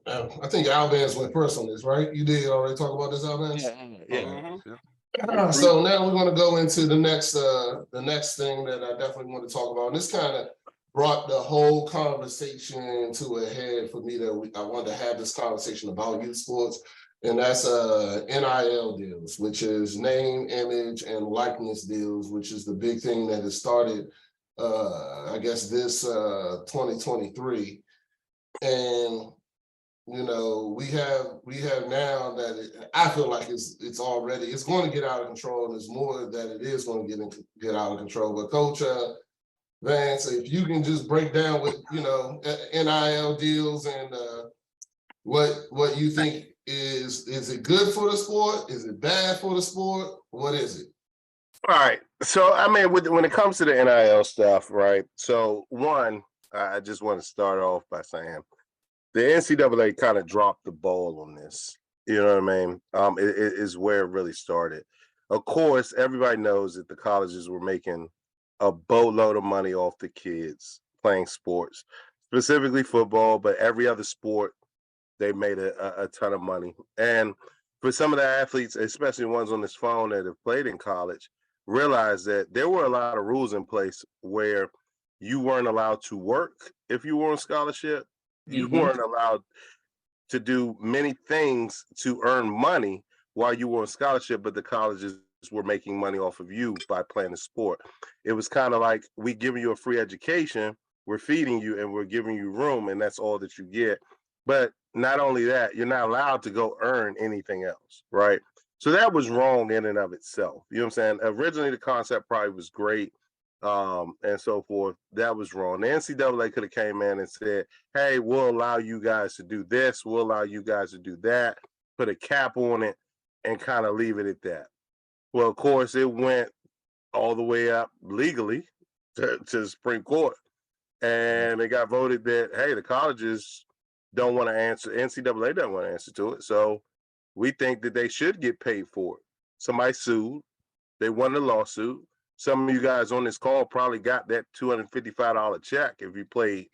I think Alvance went first on this, right? You did already talk about this, Alvance? Yeah. So now we're going to go into the next thing that I definitely want to talk about. And this kind of brought the whole conversation to a head for me that I wanted to have this conversation about youth sports, and that's NIL deals, which is name, image, and likeness deals, which is the big thing that has started, I guess, this 2023, and we have now that I feel like it's going to get out of control, and there's more that it is going to get out of control. But Coach Vance, if you can just break down with NIL deals and what you think is it good for the sport? Is it bad for the sport? What is it? All right. So I mean, when it comes to the NIL stuff, right? So one, I just want to start off by saying the NCAA kind of dropped the ball on this. You know what I mean? It is where it really started. Of course, everybody knows that the colleges were making a boatload of money off the kids playing sports, specifically football, but every other sport, they made a ton of money. And for some of the athletes, especially ones on this phone that have played in college, realize that there were a lot of rules in place where you weren't allowed to work if you were on scholarship. You weren't allowed to do many things to earn money while you were on scholarship, but the colleges were making money off of you by playing the sport. It was kind of like, we giving you a free education, we're feeding you, and we're giving you room, and that's all that you get. But not only that, you're not allowed to go earn anything else, right? So that was wrong in and of itself. You know what I'm saying? Originally, the concept probably was great, and so forth. That was wrong. The NCAA could have came in and said, hey, we'll allow you guys to do this, we'll allow you guys to do that, put a cap on it, and kind of leave it at that. Well, of course, it went all the way up legally to the Supreme Court, and it got voted that, hey, the colleges don't want to answer, NCAA doesn't want to answer to it, so we think that they should get paid for it. Somebody sued, they won the lawsuit. Some of you guys on this call probably got that $255 check if you played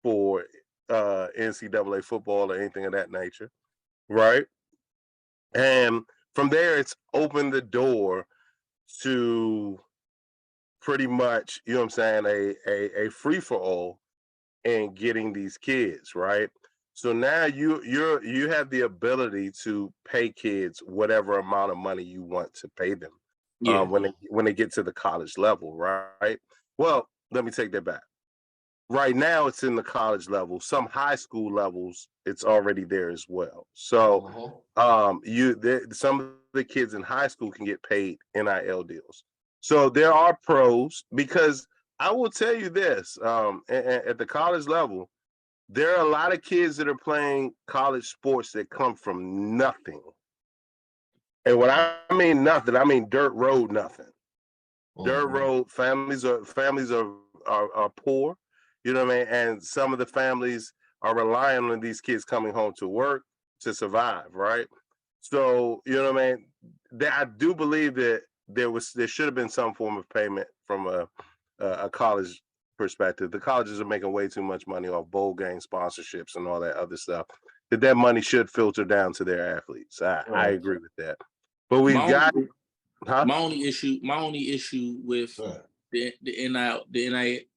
for NCAA football or anything of that nature, right? And from there, it's opened the door to pretty much, you know what I'm saying, a free for all in getting these kids, right? So now you have the ability to pay kids whatever amount of money you want to pay them. Yeah. When they get to the college level, right? Well, let me take that back. Right now, it's in the college level. Some high school levels, it's already there as well. So, some of the kids in high school can get paid NIL deals. So there are pros, because I will tell you this: at the college level, there are a lot of kids that are playing college sports that come from nothing. And when I mean nothing, I mean dirt road nothing. Dirt road families are poor, you know what I mean? And some of the families are relying on these kids coming home to work to survive, right? So, you know what I mean? I do believe that there should have been some form of payment from a college perspective. The colleges are making way too much money off bowl game sponsorships and all that other stuff. That money should filter down to their athletes. I agree with that. But we've got my only issue with the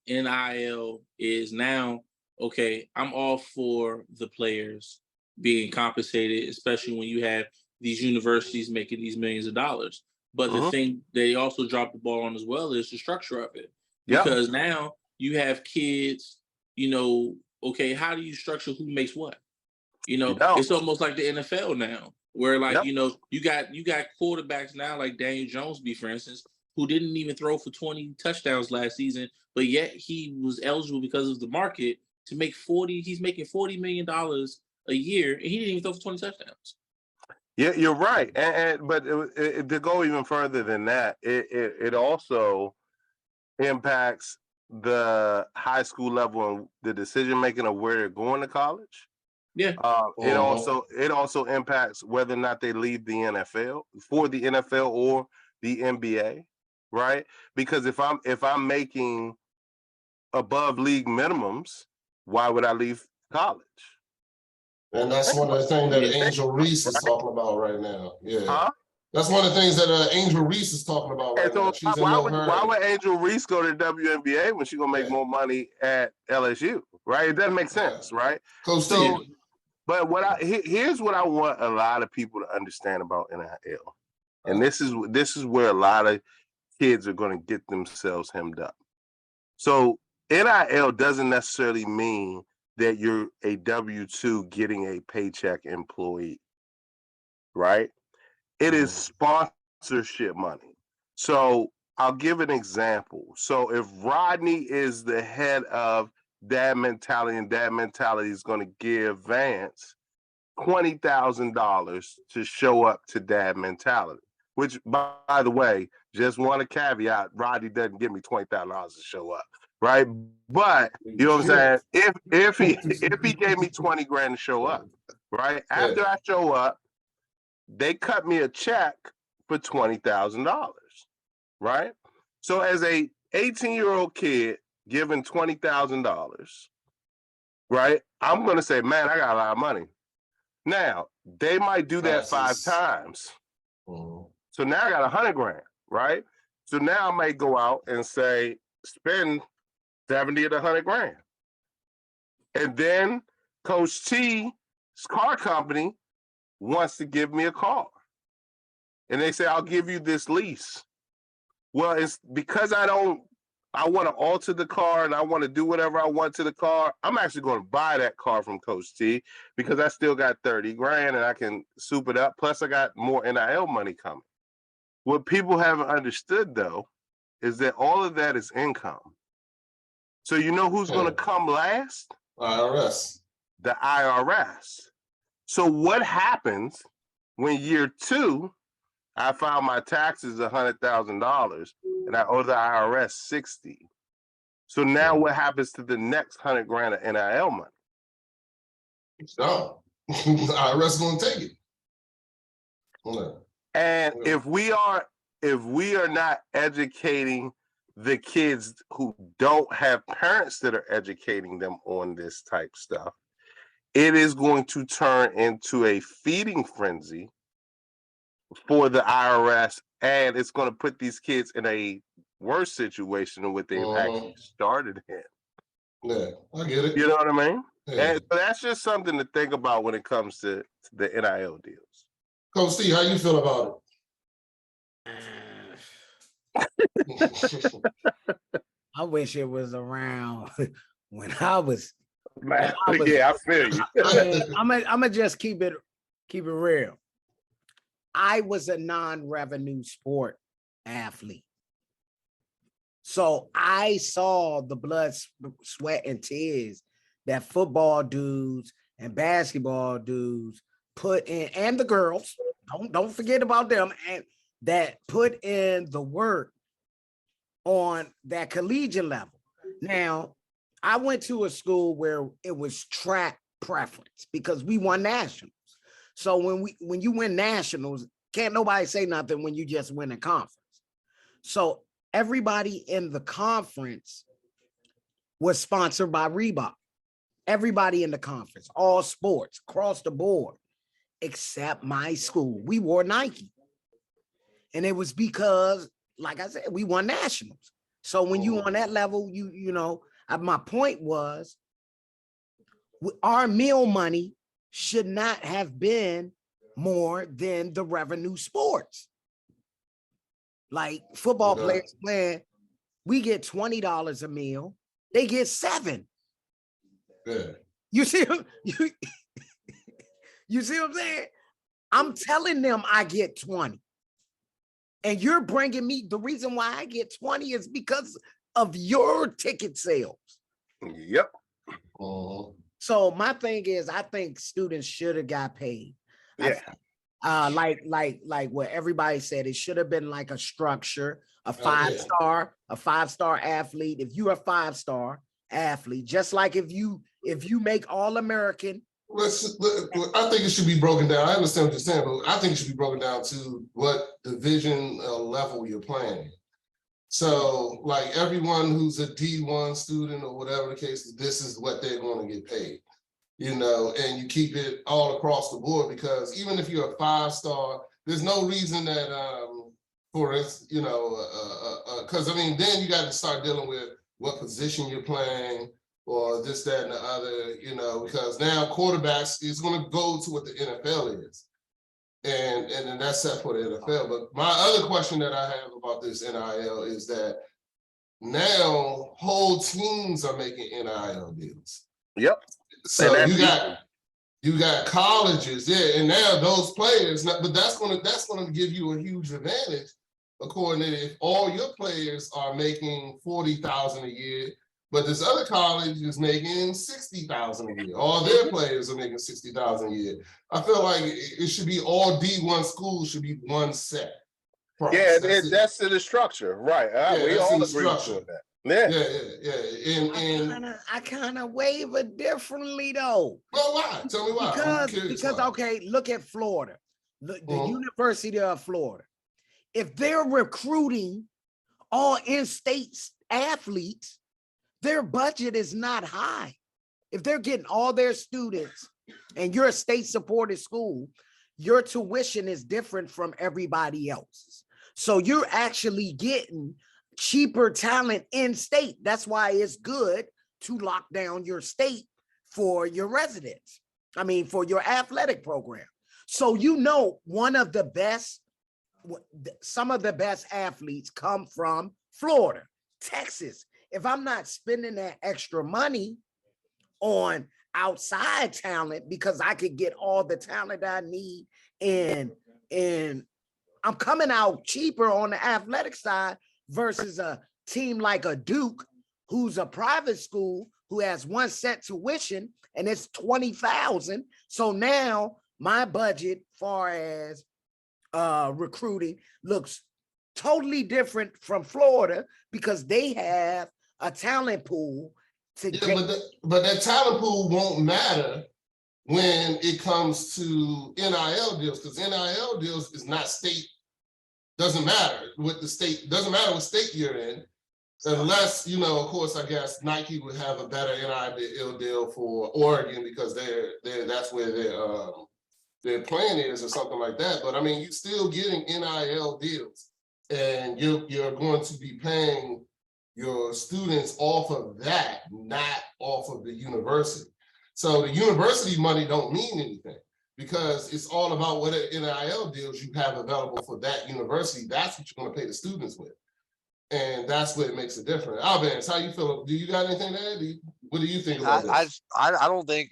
NIL is now, okay, I'm all for the players being compensated, especially when you have these universities making these millions of dollars. But the Mhm. thing they also dropped the ball on as well is the structure of it. Yep. Because now you have kids, okay, how do you structure who makes what? You don't. It's almost like the NFL now, where like, Yep. you got quarterbacks now like Daniel Jonesby, for instance, who didn't even throw for 20 touchdowns last season, but yet he was eligible because of the market to make 40. He's making $40 million a year, and he didn't even throw for 20 touchdowns. Yeah, you're right. But to go even further than that, it also impacts the high school level and the decision making of where they're going to college. Yeah. It also impacts whether or not they leave the NFL for the NFL or the NBA, right? Because if I'm making above league minimums, why would I leave college? And that's one of the things that Yeah. Angel Reese is talking about right now. Yeah. Huh? That's one of the things that Angel Reese is talking about right And so now. She's in why no would hurry. Angel Reese go to WNBA when she's gonna make Yeah. more money at LSU, right? It doesn't make sense, right? Coach So, T. but here's what I want a lot of people to understand about NIL, and this is where a lot of kids are going to get themselves hemmed up. So NIL doesn't necessarily mean that you're a W-2 getting a paycheck employee, right? It is sponsorship money. So I'll give an example. So if Rodney is the head of Dad Mentality, and Dad Mentality is going to give Vance $20,000 to show up to Dad Mentality, which, by the way, just want a caveat, Rodney doesn't give me $20,000 to show up, right? But you know what I'm saying? If he gave me 20 grand to show up, right? After I show up, they cut me a check for $20,000, right? So as a 18-year-old kid given $20,000, right? I'm gonna say, man, I got a lot of money. Now they might do that 5 times. So now I got 100 grand, right? So now I may go out and say, spend 70 of the 100 grand. And then Coach T's car company wants to give me a car. And they say, I'll give you this lease. Well, it's because I want to alter the car and I want to do whatever I want to the car. I'm actually going to buy that car from Coach T because I still got 30 grand and I can soup it up. Plus I got more NIL money coming. What people haven't understood though, is that all of that is income. So you know who's going to come last? IRS. The IRS. So what happens when year 2, I filed my taxes $100,000 and I owe the IRS 60. So now what happens to the next 100 grand of NIL money? It's gone. The IRS gonna take it. And if we are not educating the kids who don't have parents that are educating them on this type stuff, it is going to turn into a feeding frenzy for the IRS, and it's going to put these kids in a worse situation than what they've actually started in. Yeah, I get it. You know what I mean? Yeah. And so that's just something to think about when it comes to the NIL deals. Coach T, how you feel about it? I wish it was around when I was. Man, yeah, I feel you. I'm gonna just keep it real. I was a non-revenue sport athlete. So I saw the blood, sweat, and tears that football dudes and basketball dudes put in, and the girls, don't forget about them, and that put in the work on that collegiate level. Now, I went to a school where it was track preference because we won nationals. So when you win nationals, can't nobody say nothing when you just win a conference. So everybody in the conference was sponsored by Reebok. Everybody in the conference, all sports, across the board, except my school. We wore Nike. And it was because, like I said, we won nationals. So when you on that level, you know, my point was, Our meal money should not have been more than the revenue sports. Like football Okay. players playing, we get $20 a meal, they get $7. Yeah. You see, you see what I'm saying? I'm telling them I get 20. And you're bringing me, the reason why I get 20 is because of your ticket sales. Yep. Mhm. So my thing is, I think students should have got paid. Yeah. Like what everybody said, it should have been like a structure, a yeah. a 5-star athlete. If you're a 5-star athlete, just like if you make All-American. I think it should be broken down. I understand what you're saying, but I think it should be broken down to what division level you're playing. So, like everyone who's a D1 student or whatever the case is, this is what they're going to get paid. You know, and you keep it all across the board, because even if you're a 5-star, there's no reason that, for instance, you know, because I mean, then you got to start dealing with what position you're playing, or this, that, and the other, you know, because now quarterbacks is going to go to what the NFL is. And then that's set for the NFL. But my other question that I have about this NIL is that now whole teams are making NIL deals. Yep. So And you got colleges, yeah, and now those players, but that's gonna give you a huge advantage, according to if all your players are making 40,000 a year. But this other college is making 60,000 a year. All their players are making 60,000 a year. I feel like it should be all D1 schools should be one set price. yeah, That's that's the structure, right? Yeah, We that's all in the agree structure. with that. Yeah. And I kind of waver differently though. well, why? Tell me why. I'm curious Because why. okay, look at Florida, the Mhm. University of Florida. If they're recruiting all in-state athletes, their budget is not high. If they're getting all their students and you're a state-supported school, your tuition is different from everybody else's. So you're actually getting cheaper talent in state. That's why it's good to lock down your state for your residents. I mean, for your athletic program. So, you know, some of the best athletes come from Florida, Texas. If I'm not spending that extra money on outside talent because I could get all the talent I need and I'm coming out cheaper on the athletic side versus a team like a Duke, who's a private school, who has one set tuition and it's 20,000. So now my budget far as recruiting looks totally different from Florida because they have a talent pool to get. But that talent pool won't matter when it comes to NIL deals, because NIL deals is not state. Doesn't matter what the state. Doesn't matter what state you're in, unless, you know, of course, I guess Nike would have a better NIL deal for Oregon because that's where their plan is or something like that. But I mean, you're still getting NIL deals, and you're going to be paying your students off of that, not off of the university. So the university money don't mean anything because it's all about what NIL deals you have available for that university. That's what you're going to pay the students with. And that's what makes it different. Albans, how you feel? Do you got anything to add? What do you think about this? I don't think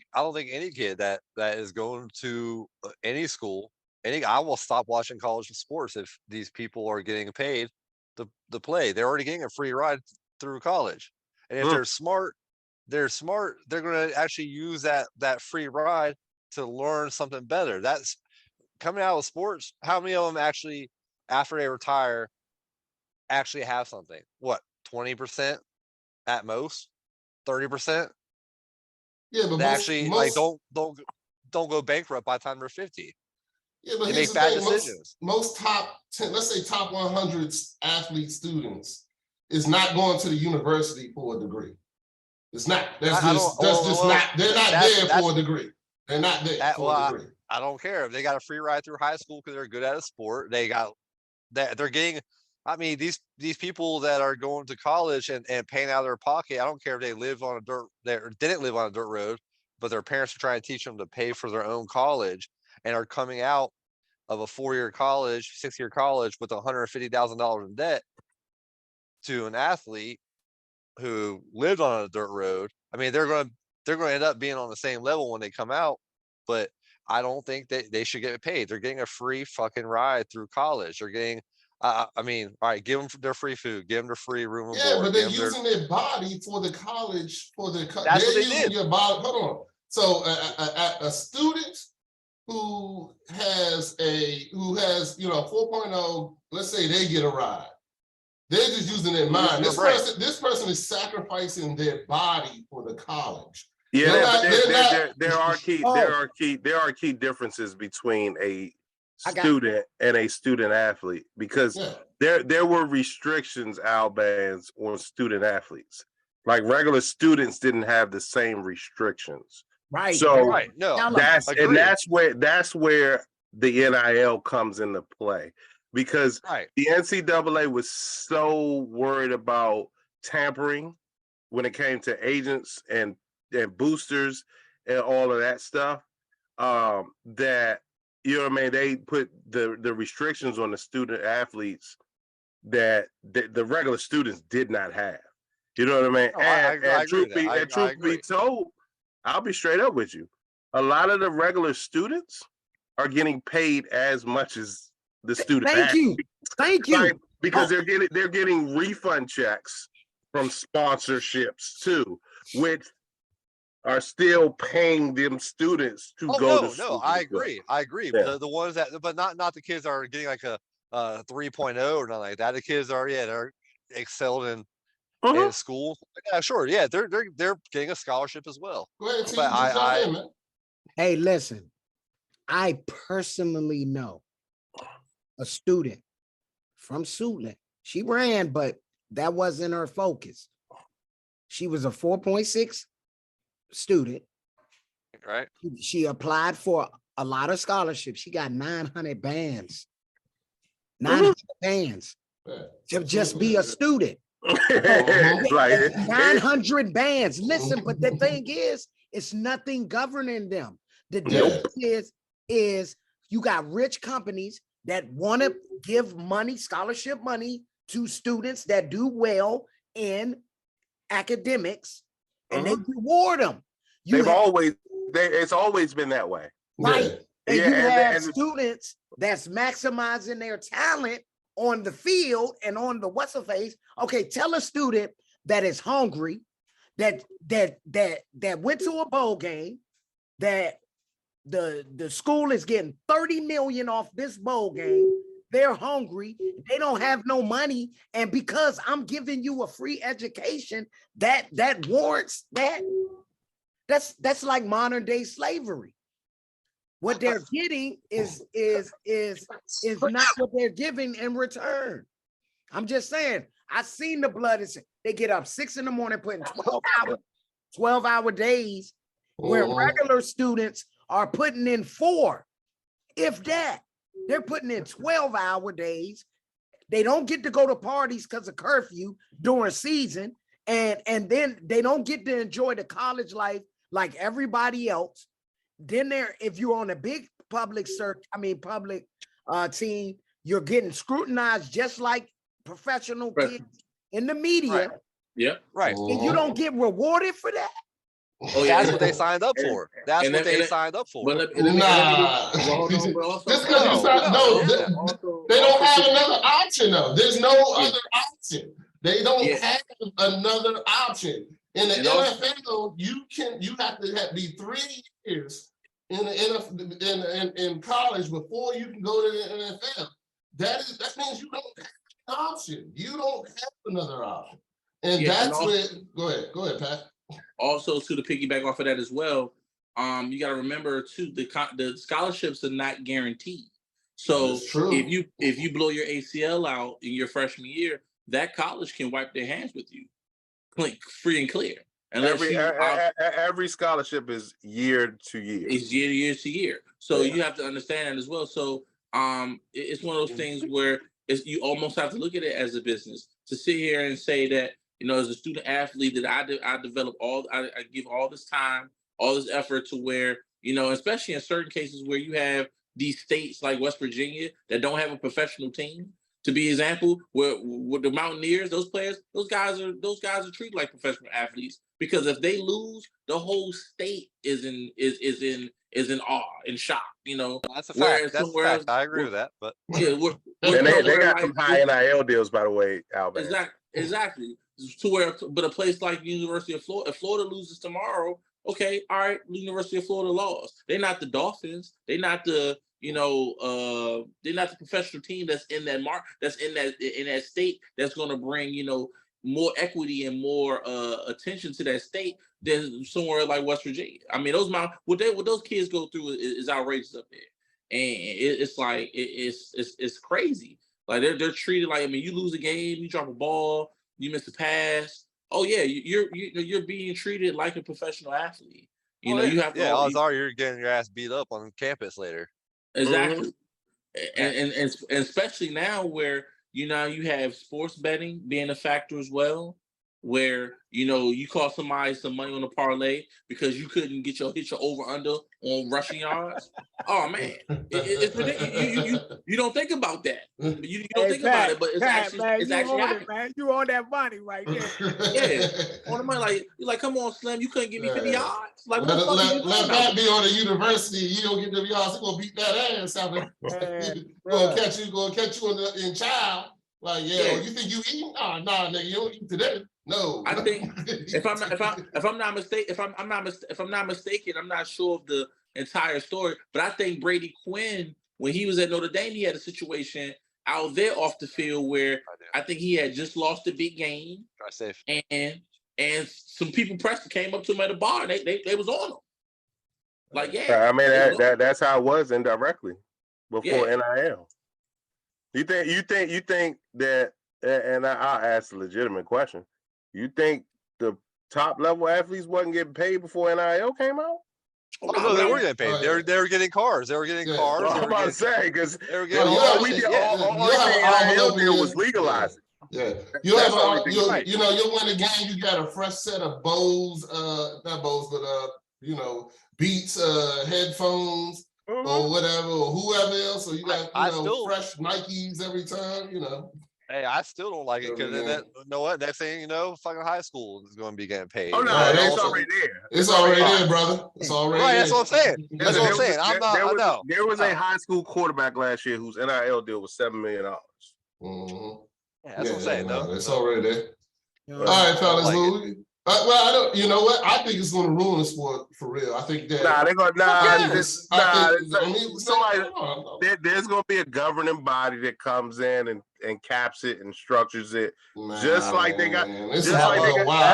any kid that is going to any school, I will stop watching college sports if these people are getting paid to play. They're already getting a free ride through college. And if they're smart, they're going to actually use that free ride to learn something better. That's coming out of sports. How many of them actually, after they retire, actually have something? What, 20% at most, 30%? Yeah, but they actually like don't go bankrupt by the time they're 50. Yeah, but they make bad decisions. Most top 10, let's say top 100 athlete students is not going to the university for a degree. It's not. That's just not. They're not there for a degree. They're not there for a degree. I don't care if they got a free ride through high school because they're good at a sport. They're getting. I mean, these people that are going to college and paying out of their pocket. I don't care if they live on a dirt. They didn't live on a dirt road. but their parents are trying to teach them to pay for their own college and are coming out of a 4-year college, 6-year college with $150,000 in debt to an athlete who lived on a dirt road. I mean, they're going to end up being on the same level when they come out, but I don't think that they should get paid. They're getting a free fucking ride through college. They're getting, I mean, all right, give them their free food, give them their free room and Yeah, board. but they're give them using their body for the college, That's they're what they using did. your body. Hold on. So a student who has 4.0, let's say they get a ride. They're just using their mind. You're This right. person is sacrificing their body for the college. Yeah, They're not- they're not- there are key differences between a I got- student and a student athlete because Yeah. there were restrictions, Albans, on student athletes. Like regular students didn't have the same restrictions. Right. So Right. No, Now, that's agreed. that's where the NIL comes into play because Right. the NCAA was so worried about tampering when it came to agents and boosters and all of that stuff. That you know what I mean, they put the restrictions on the student athletes that the regular students did not have. You know what I mean? No, I agree with that. I truth agree. be told, I'll be straight up with you. A lot of the regular students are getting paid as much as the student Thank you. athletes. Thank you. Like, because they're getting refund checks from sponsorships too, which are still paying them students to go to No, school. I agree. I agree. Yeah. The ones that, but not the kids that are getting like a 3.0 or nothing like that. The kids are, they're excelled in Mhm. school. Yeah, sure. Yeah, they're getting a scholarship as well. Go ahead, T, But just jump I- in, man. Hey, listen, I personally know a student from Suitland. She ran, but that wasn't her focus. She was a 4.6 student. Right. She applied for a lot of scholarships. She got 900 bands. 900 bands Yeah. to just be a student. Like, 900 bands. Listen, but the thing is, it's nothing governing them. The difference is you got rich companies that want to give money, scholarship money to students that do well in academics, and they reward them. You have- it's always been that way. right. And Yeah, you have and- students that's maximizing their talent on the field and on the what's her face. Okay, tell a student that is hungry, that went to a bowl game, that the school is getting 30 million off this bowl game. They're hungry, they don't have no money, and because I'm giving you a free education, that warrants that. That's like modern day slavery. What they're getting is not what they're giving in return. I'm just saying, I seen the blood. They get up 6 in the morning, putting 12-hour days, where regular students are putting in 4, if that. They're putting in 12-hour days. They don't get to go to parties because of curfew during season, and then they don't get to enjoy the college life like everybody else. Then if you're on a big public team, you're getting scrutinized just like professional kids in the media. Right. Yeah. Right. And you don't get rewarded for that. Oh, yeah. That's what they signed up for. That's and what then- they signed up for. Nah. Hold on, but also- Just 'cause you signed- no, they don't have another option though. There's no other option. They don't have another option. In the And also- NFL, you have to be 3 years in college before you can go to the NFL. That means you don't have an option. You don't have another option. And Yeah, and that's also- where go ahead, Pat. Also, to piggyback off of that as well, you got to remember too, the scholarships are not guaranteed. So That's true. if you blow your ACL out in your freshman year, that college can wipe their hands with you, free and clear. Unless Every scholarship is year to year. It's year to year. So you have to understand that as well. So it's one of those things where you almost have to look at it as a business. To sit here and say that, as a student athlete, that I develop I give all this time, all this effort to where, you know, especially in certain cases where you have these states like West Virginia that don't have a professional team. To be example, where with the Mountaineers, those players, those guys are treated like professional athletes because if they lose, the whole state is in awe and shock. You know, That's a whereas fact. That's a somewhere fact. else, I agree with that. But yeah, And they somewhere got like some high NIL deals, by the way, Alabama. exactly. To where, but a place like University of Florida, if Florida loses tomorrow, okay, all right, University of Florida lost. They're not the Dolphins. They're not the they're not the professional team that's in that state that's going to bring more equity and more attention to that state than somewhere like West Virginia. I mean, what those kids go through is outrageous up there, and it's like it's crazy. Like they're treated like, I mean, you lose a game, you drop a ball, you miss a pass. Oh yeah, you're being treated like a professional athlete. You know, you have to. Yeah, odds are you're getting your ass beat up on campus later. Exactly. And especially now where you have sports betting being a factor as well, where you cost somebody some money on the parlay because you couldn't hit your over under on rushing yards. Oh man, it's ridiculous. You don't think about that. You don't think about it, but it's actually happening. Man, you on that money right there. Yeah, on the money, like you're like, come on, Slim, you couldn't give me 50 yards. Like, let that be on the university. You don't get them yards, they're gonna beat that ass out of gonna catch you in child. Like, yeah. You think you eating? Nah, nigga, you don't eat today. No. I think if I'm not mistaken, I'm not sure of the entire story, but I think Brady Quinn, when he was at Notre Dame, he had a situation out there off the field where I think he had just lost a big game. Try safe. And some people came up to him at a bar and they was on him. Like, yeah. I mean, that's how it was indirectly before NIL. You think that, and I'll ask a legitimate question. You think the top level athletes wasn't getting paid before NIL came out? Oh, no, they were getting paid. They were getting cars. They were getting cars. Well, I'm about to say, because they were getting all NIL did was legalize it. Yeah, you'll win a game. You got a fresh set of not Bose, but Beats, headphones, or whatever, or whoever else. So you got fresh Nikes every time. Hey, I still don't like it because next thing you know, fucking high school is going to be getting paid. Oh no, it's already there. It's already there, brother. It's already there. That's what I'm saying. That's what I'm saying. There was a high school quarterback last year whose NIL deal was $7 million. Mm-hmm. Yeah, that's what I'm saying. Though it's already there. All right, fellas. Well, I don't. You know what? I think it's going to ruin the sport for real. I think that. They're going. There's going to be a governing body that comes in and caps it and structures it, just like they got the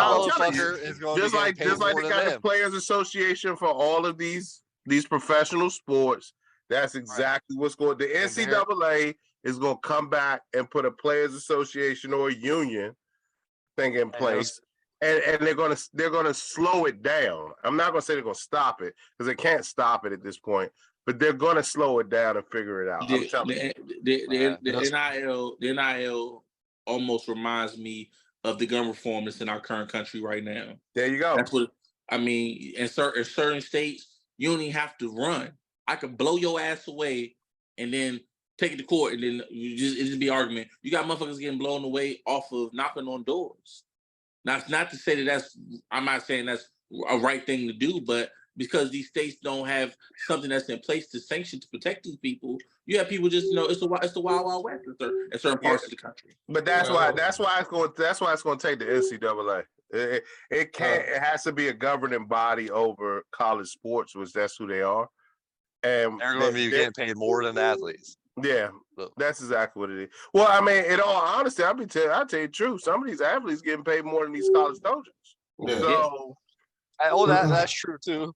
Players Association for all of these professional sports. That's exactly what's going. The NCAA is going to come back and put a Players Association or a union thing in place. And they're gonna slow it down. I'm not gonna say they're gonna stop it because they can't stop it at this point, but they're gonna slow it down and figure it out. The NIL almost reminds me of the gun reform that's in our current country right now. There you go. That's what I mean. In certain states, you don't even have to run. I could blow your ass away and then take it to court, and then it just be argument. You got motherfuckers getting blown away off of knocking on doors. Now, it's not to say that I'm not saying that's a right thing to do, but because these states don't have something that's in place to sanction to protect these people, you have people just it's the wild wild west in certain parts of the country. But that's why it's going to take the NCAA. It has to be a governing body over college sports, which that's who they are, and they're going to be getting paid more than the athletes. Yeah, that's exactly what it is. Well, I mean, in all honesty, I'll tell you the truth. Some of these athletes getting paid more than these college coaches. Yeah. So, that's true too.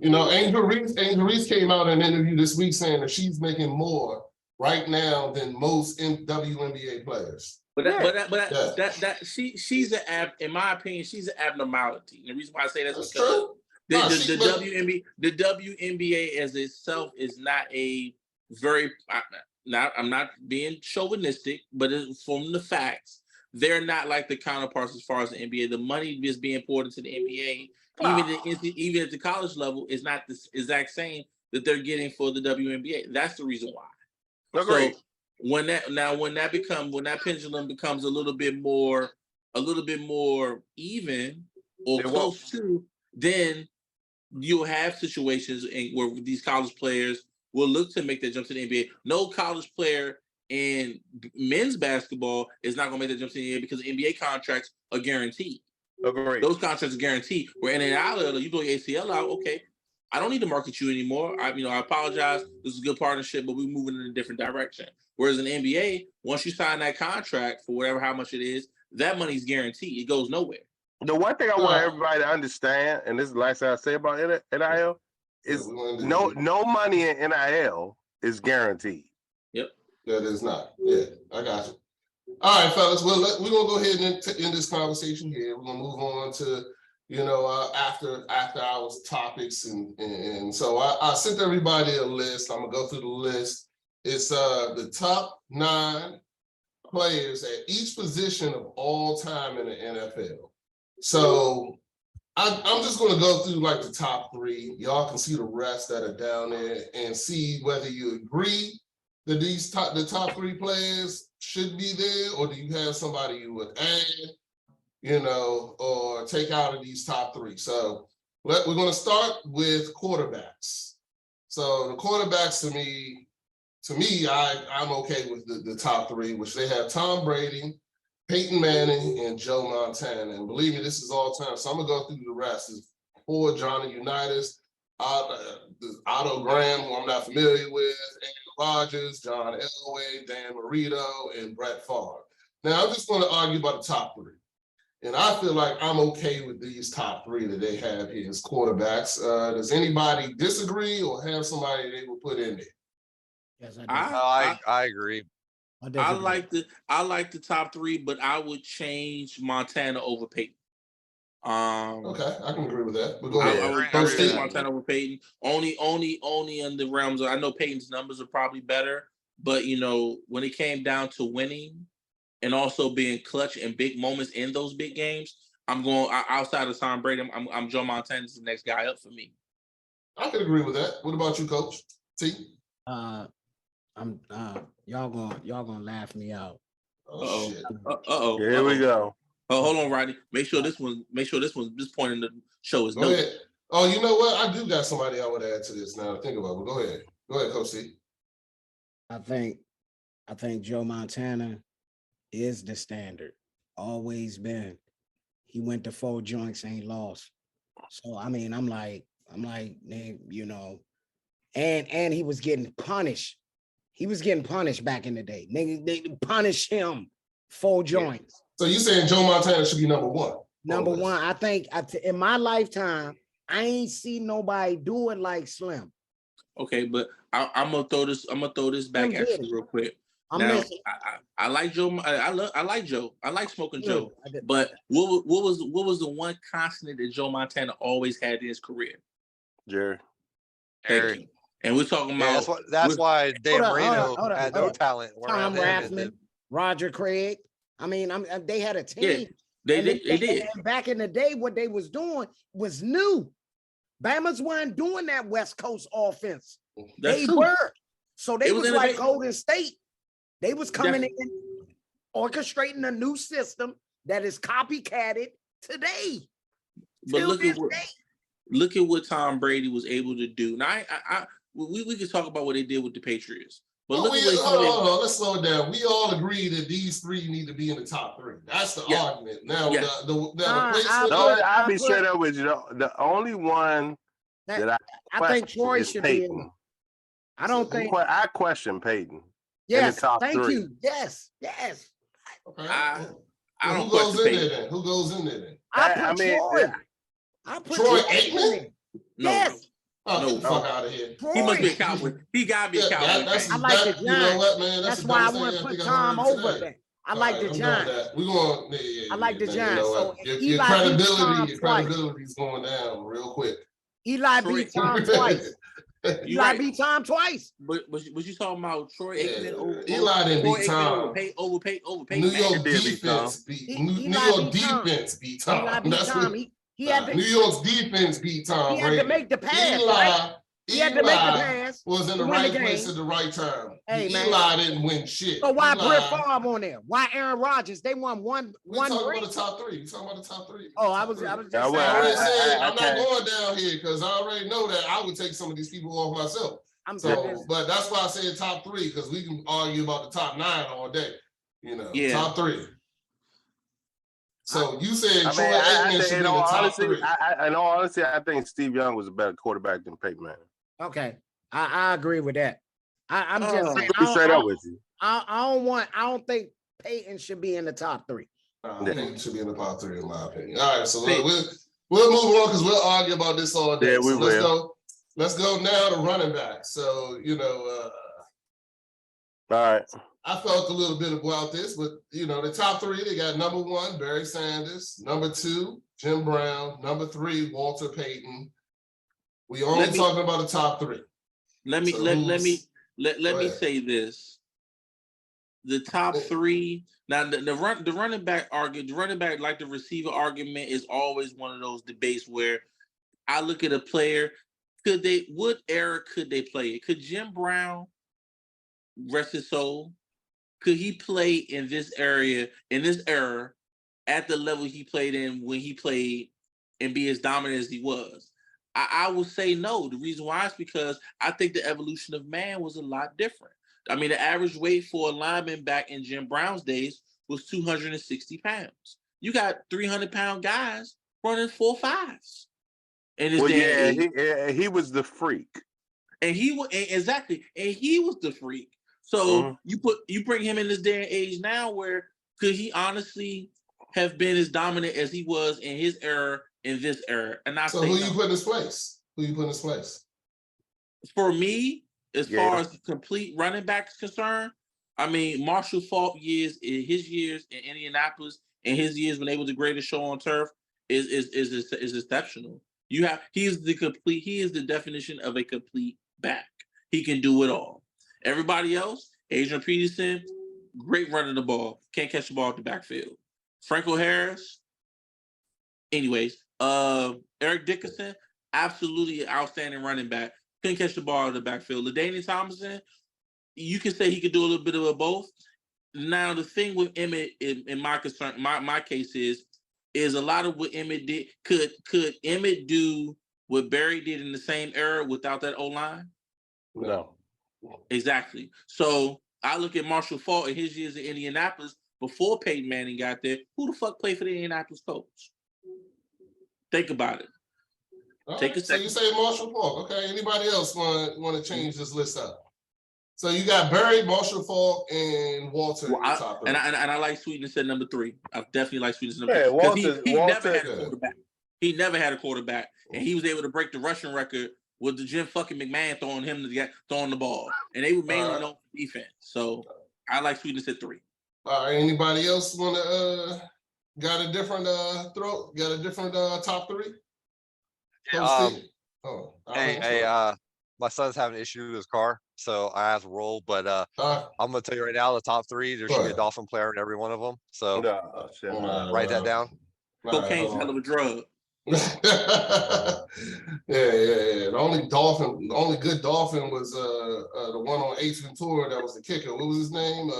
Angel Reese came out in an interview this week saying that she's making more right now than most WNBA players. She's in my opinion, she's an abnormality. And the reason why I say that's because the WNBA as itself is not a very. I'm not being chauvinistic, but from the facts, they're not like the counterparts as far as the NBA. The money is being poured into the NBA even at the college level, is not the exact same that they're getting for the WNBA. That's the reason why. Agreed. So when that pendulum becomes a little bit more even or It close to, then you'll have situations where these college players will look to make that jump to the NBA. No college player in men's basketball is not going to make that jump to the NBA because NBA contracts are guaranteed. Agreed. Those contracts are guaranteed. Where in an NIL, you blow your ACL out, okay, I don't need to market you anymore. I apologize. This is a good partnership, but we're moving in a different direction. Whereas in the NBA, once you sign that contract for how much it is, that money's guaranteed. It goes nowhere. The one thing I want everybody to understand, and this is the last thing I say about NIL, is no money in NIL is guaranteed. Yep. That is not. Yeah, I got you. All right, fellas. Well, we're gonna go ahead and end this conversation here. We're gonna move on to after hours topics, and so I sent everybody a list. I'm gonna go through the list. It's the top 9 players at each position of all time in the NFL. So I'm just going to go through like the top 3. Y'all can see the rest that are down there and see whether you agree that the top 3 players should be there, or do you have somebody you would add, or take out of these top 3. So we're going to start with quarterbacks. So the quarterbacks to me, I'm okay with the top 3, which they have Tom Brady, Peyton Manning, and Joe Montana. And believe me, this is all time. So I'm going to go through the rest. It's 4 Johnny Unitas, Otto Graham, who I'm not familiar with, Aaron Rodgers, John Elway, Dan Marino, and Brett Favre. Now, I'm just going to argue about the top 3. And I feel like I'm okay with these top 3 that they have here as quarterbacks. Does anybody disagree or have somebody they will put in there? Yes, I agree. I like the top 3, but I would change Montana over Peyton. Okay, I can agree with that. But go ahead. I would change Montana over Peyton. Only in the realms of, I know Peyton's numbers are probably better, but when it came down to winning and also being clutch in big moments in those big games, I'm going outside of Tom Brady. I'm Joe Montana's the next guy up for me. I can agree with that. What about you, Coach T? I'm y'all gonna laugh me out. Oh shit. Here we go. Oh, hold on, Rodney. Make sure this point in the show is go ahead. Oh, you know what? I do got somebody I would add to this now. Think about it. Go ahead, Coach T. I think Joe Montana is the standard. Always been. He went to 4 joints, ain't lost. So I mean, I'm like, and he was getting punished. He was getting punished back in the day. They punished him 4 joints. So you saying Joe Montana should be number 1? Number 1, I think in my lifetime, I ain't seen nobody do it like Slim. Okay, but I'm gonna throw this back at you real quick. I like Joe. I like Joe. I like Smoking Joe. But what was the one constant that Joe Montana always had in his career? Jerry. Thank you. And we're talking about that's why Dan Marino had no talent. Tom Rathman, Roger Craig. I mean, they had a team. Yeah, they did. And back in the day, what they was doing was new. Bama's weren't doing that West Coast offense. They were. So they was like Golden State. They was coming in, orchestrating a new system that is copycatted today. But look at what Tom Brady was able to do. Now, we could talk about what they did with the Patriots. But hold on, let's slow it down. We all agree that these 3 need to be in the top 3. That's the argument. Now, I'll be straight up with you. The only one that I think Troy should be in. I don't think I question Peyton. Yes, in the top 3. Thank you. Yes. Okay. I don't who goes in there then? Who goes in there then? I put Troy. I put Troy Aikman. Yes. Oh, get the fuck out of here. He must be a Cowboy. He gotta be a Cowboy. I like the Giants. You know what, man? That's why I want to put Tom over there. I like the Giants. We're going. I like the Giants. So your credibility is going down real quick. Eli beat Tom twice. Eli beat Tom twice. But you talking about Troy Aikman over Eli didn't beat Tom. Over Peyton. New York defense beat Tom. Eli beat Tom. He had New to, York's defense beat Tom he had Brady. to make the pass, Eli, right? He had to make the Eli pass. was in the to win right the place game. at the right time. Hey, man. Eli didn't win shit. So why Brett Eli- Favre on there? Why Aaron Rodgers? They won one We talking ring. about the top three. We talking about the top three. Oh, I Top was three. just Yeah, saying. well, I already said I I'm not can't- going down here because I already know that I would take some of these people off myself. I'm So, just, but that's why I said top three because we can argue about the top 9 all day. You know, Yeah. top 3. So you said I Troy mean, I Aikman think should be in in the all top honesty, 3. in all honesty, I think Steve Young was a better quarterback than Peyton Manning. okay. I agree with that. I'm just saying. Let me straight up with you. I don't think Peyton should be in the top 3. I think it should be in the top 3 in my opinion. All right, so we'll move on because we'll argue about this all day. Yeah, we so let's will. go. Let's go now to running back. So All right. I felt a little bit about this, but the top 3, they got number 1, Barry Sanders, number 2, Jim Brown, number 3, Walter Payton. We only talking about the top 3. Let me So let who's- me Go ahead. say this. The top 3 now the running back argument, the running back like the receiver argument is always one of those debates where I look at a player, what era could they play it? Could Jim Brown, rest his soul, could he play in this era at the level he played in when he played and be as dominant as he was? I would say no. The reason why is because I think the evolution of man was a lot different. I mean, the average weight for a lineman back in Jim Brown's days was 260 pounds. You got 300-pound guys running 4.5s. In his day and age. He was the freak. And he was exactly, and he was the freak. So you bring him in this day and age now, where could he honestly have been as dominant as he was in his era in this era? And I So say who no. you put in his place? Who you put in his place? For me, as far as the complete running back is concerned, I mean Marshall Faulk his years in Indianapolis and his years when they were the greatest show on turf is exceptional. He is the definition of a complete back. He can do it all. Everybody else, Adrian Peterson, great running the ball, can't catch the ball at the backfield. Franco Harris, anyways, Eric Dickerson, absolutely outstanding running back, couldn't catch the ball in the backfield. LaDainian Tomlinson, you can say he could do a little bit of both. Now the thing with Emmett, in my concern, my case is a lot of what Emmett did. Could Emmett do what Barry did in the same era without that O-line? No. Exactly. So I look at Marshall Faulk in his years in Indianapolis before Peyton Manning got there. Who the fuck played for the Indianapolis Colts? Think about it. Take a second. So you say Marshall Faulk. Okay. Anybody else want to change this list up? So you got Barry, Marshall Faulk, and Walter in the top 3. And I like Sweetness at number 3. I definitely like Sweetness at number 3. Walter, He never had a yeah. quarterback. He never had a quarterback, and he was able to break the rushing record with the Jim fucking McMahon throwing the ball, and they were mainly known for defense. So I like Sweetness at 3. All right. Anybody else want to got a different top 3? Yeah, Hey, my son's having an issue with his car, so I have to roll. But I'm gonna tell you right now, the top 3, there should be a Dolphin player in every one of them. So write that down. Cocaine's a hell of a drug. yeah. The only good Dolphin was the one on Ace Ventura that was the kicker. What was his name?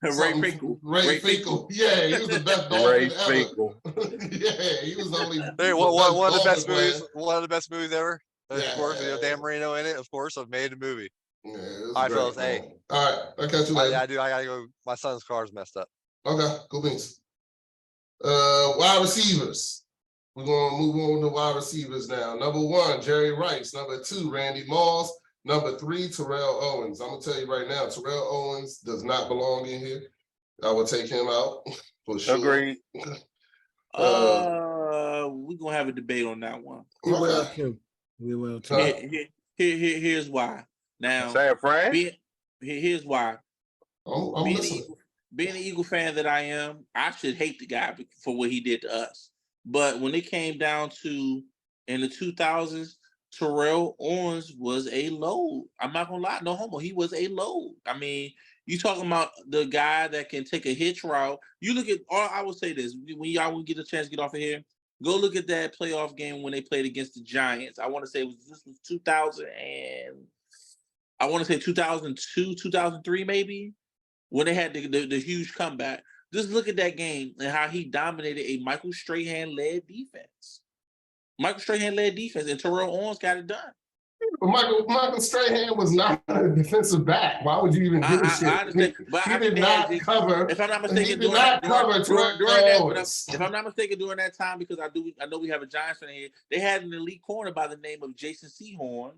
Ray Finkel. Ray Finkel. Yeah, he was the best Dolphin Ray ever. Finkel. Yeah, he was the only. Hey, one of the best movies. One of the best movies ever. Of Yeah. course, Dan Marino in it. Of course, I've made a movie. Yeah, All right, fellas. Hey, all right, I'll catch you later. I gotta go. My son's car's messed up. Okay, cool beans. Wide receivers. We're gonna move on to wide receivers now. Number 1, Jerry Rice. Number 2, Randy Moss. Number 3, Terrell Owens. I'm gonna tell you right now, Terrell Owens does not belong in here. I will take him out for sure. Agreed. We're gonna have a debate on that one. We will too. Here's why. Now, San Fran? here's why. I'm listening. Being an Eagle fan that I am, I should hate the guy for what he did to us. But when it came down to in the 2000s, Terrell Owens was a load. I'm not gonna lie, no homo. He was a load. I mean, you talking about the guy that can take a hitch route. You look at, or I would say this, when y'all will get a chance to get off of here, Go look at that playoff game when they played against the Giants. I want to say this was 2000 and I want to say 2002, 2003 maybe, when they had the huge comeback. Just look at that game and how he dominated a Michael Strahan-led defense. Michael Strahan-led defense, and Terrell Owens got it done. But Michael Strahan was not a defensive back. Why would you even give a shit? I understand, but He I did think not they- cover. If I'm not He mistaken, did not cover Terrell Owens. if I'm not mistaken, during that time, because I know we have a Giants fan here, they had an elite corner by the name of Jason Sehorn.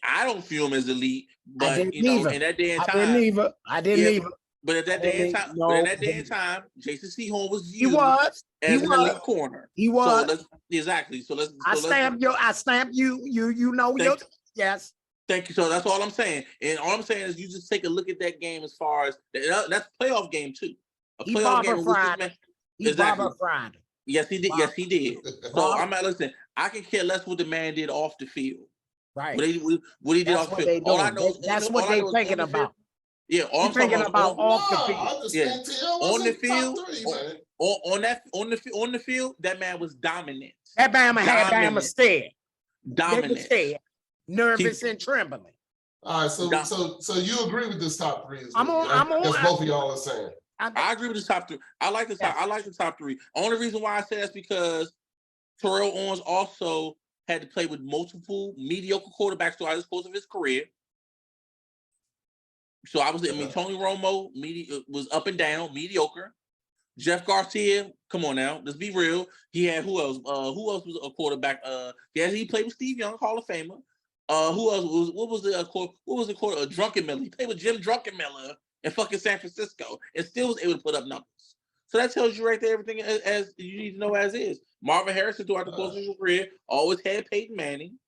I don't feel him as elite, but didn't you know, either. in that day and I time, didn't either. I didn't Yeah, either. but at that day and time, No, but in that day and time, Jason Sehorn was He viewed was. He as an elite was. corner. He So was. let's exactly. So let's. I so let's- stamp you. You know Thank your you. yes. Thank you. So that's all I'm saying. And all I'm saying is you just take a look at that game as far as that's a playoff game too. A He playoff Barbara game. in which this Friday. man- He Exactly. Barbara Friday. Yes, he did. Yes, he did. So Bob- I'm not listening. I can care less what the man did off the field. Right. What he did That's off the what field. they All I doing. know is That's all what I they know is thinking on the field- about. Yeah, all I'm He thinking talking about off the No, field. I just Yeah. think T.O. On the was a top field, three, man. on the field, that man was dominant. That Bama had Bama Dominant. scared. They was Dominant. scared, nervous and trembling. All right, Dom- so you agree with this top three? I'm on- That's both of y'all are saying. I agree with the top three. I like the top. Yes. I like the top three. Only reason why I say that's because Terrell Owens also had to play with multiple mediocre quarterbacks throughout the course of his career. So I mean, Tony Romo was up and down, mediocre. Jeff Garcia, come on now, let's be real. He had who else? Who else was a quarterback? Yeah, he played with Steve Young, Hall of Famer. Who else was? What was the quarter? Drunkenmiller. He played with Jim Drunkenmiller in fucking San Francisco, and still was able to put up numbers. So that tells you right there everything as you need to know as is. Marvin Harrison throughout the course of his career always had Peyton Manning.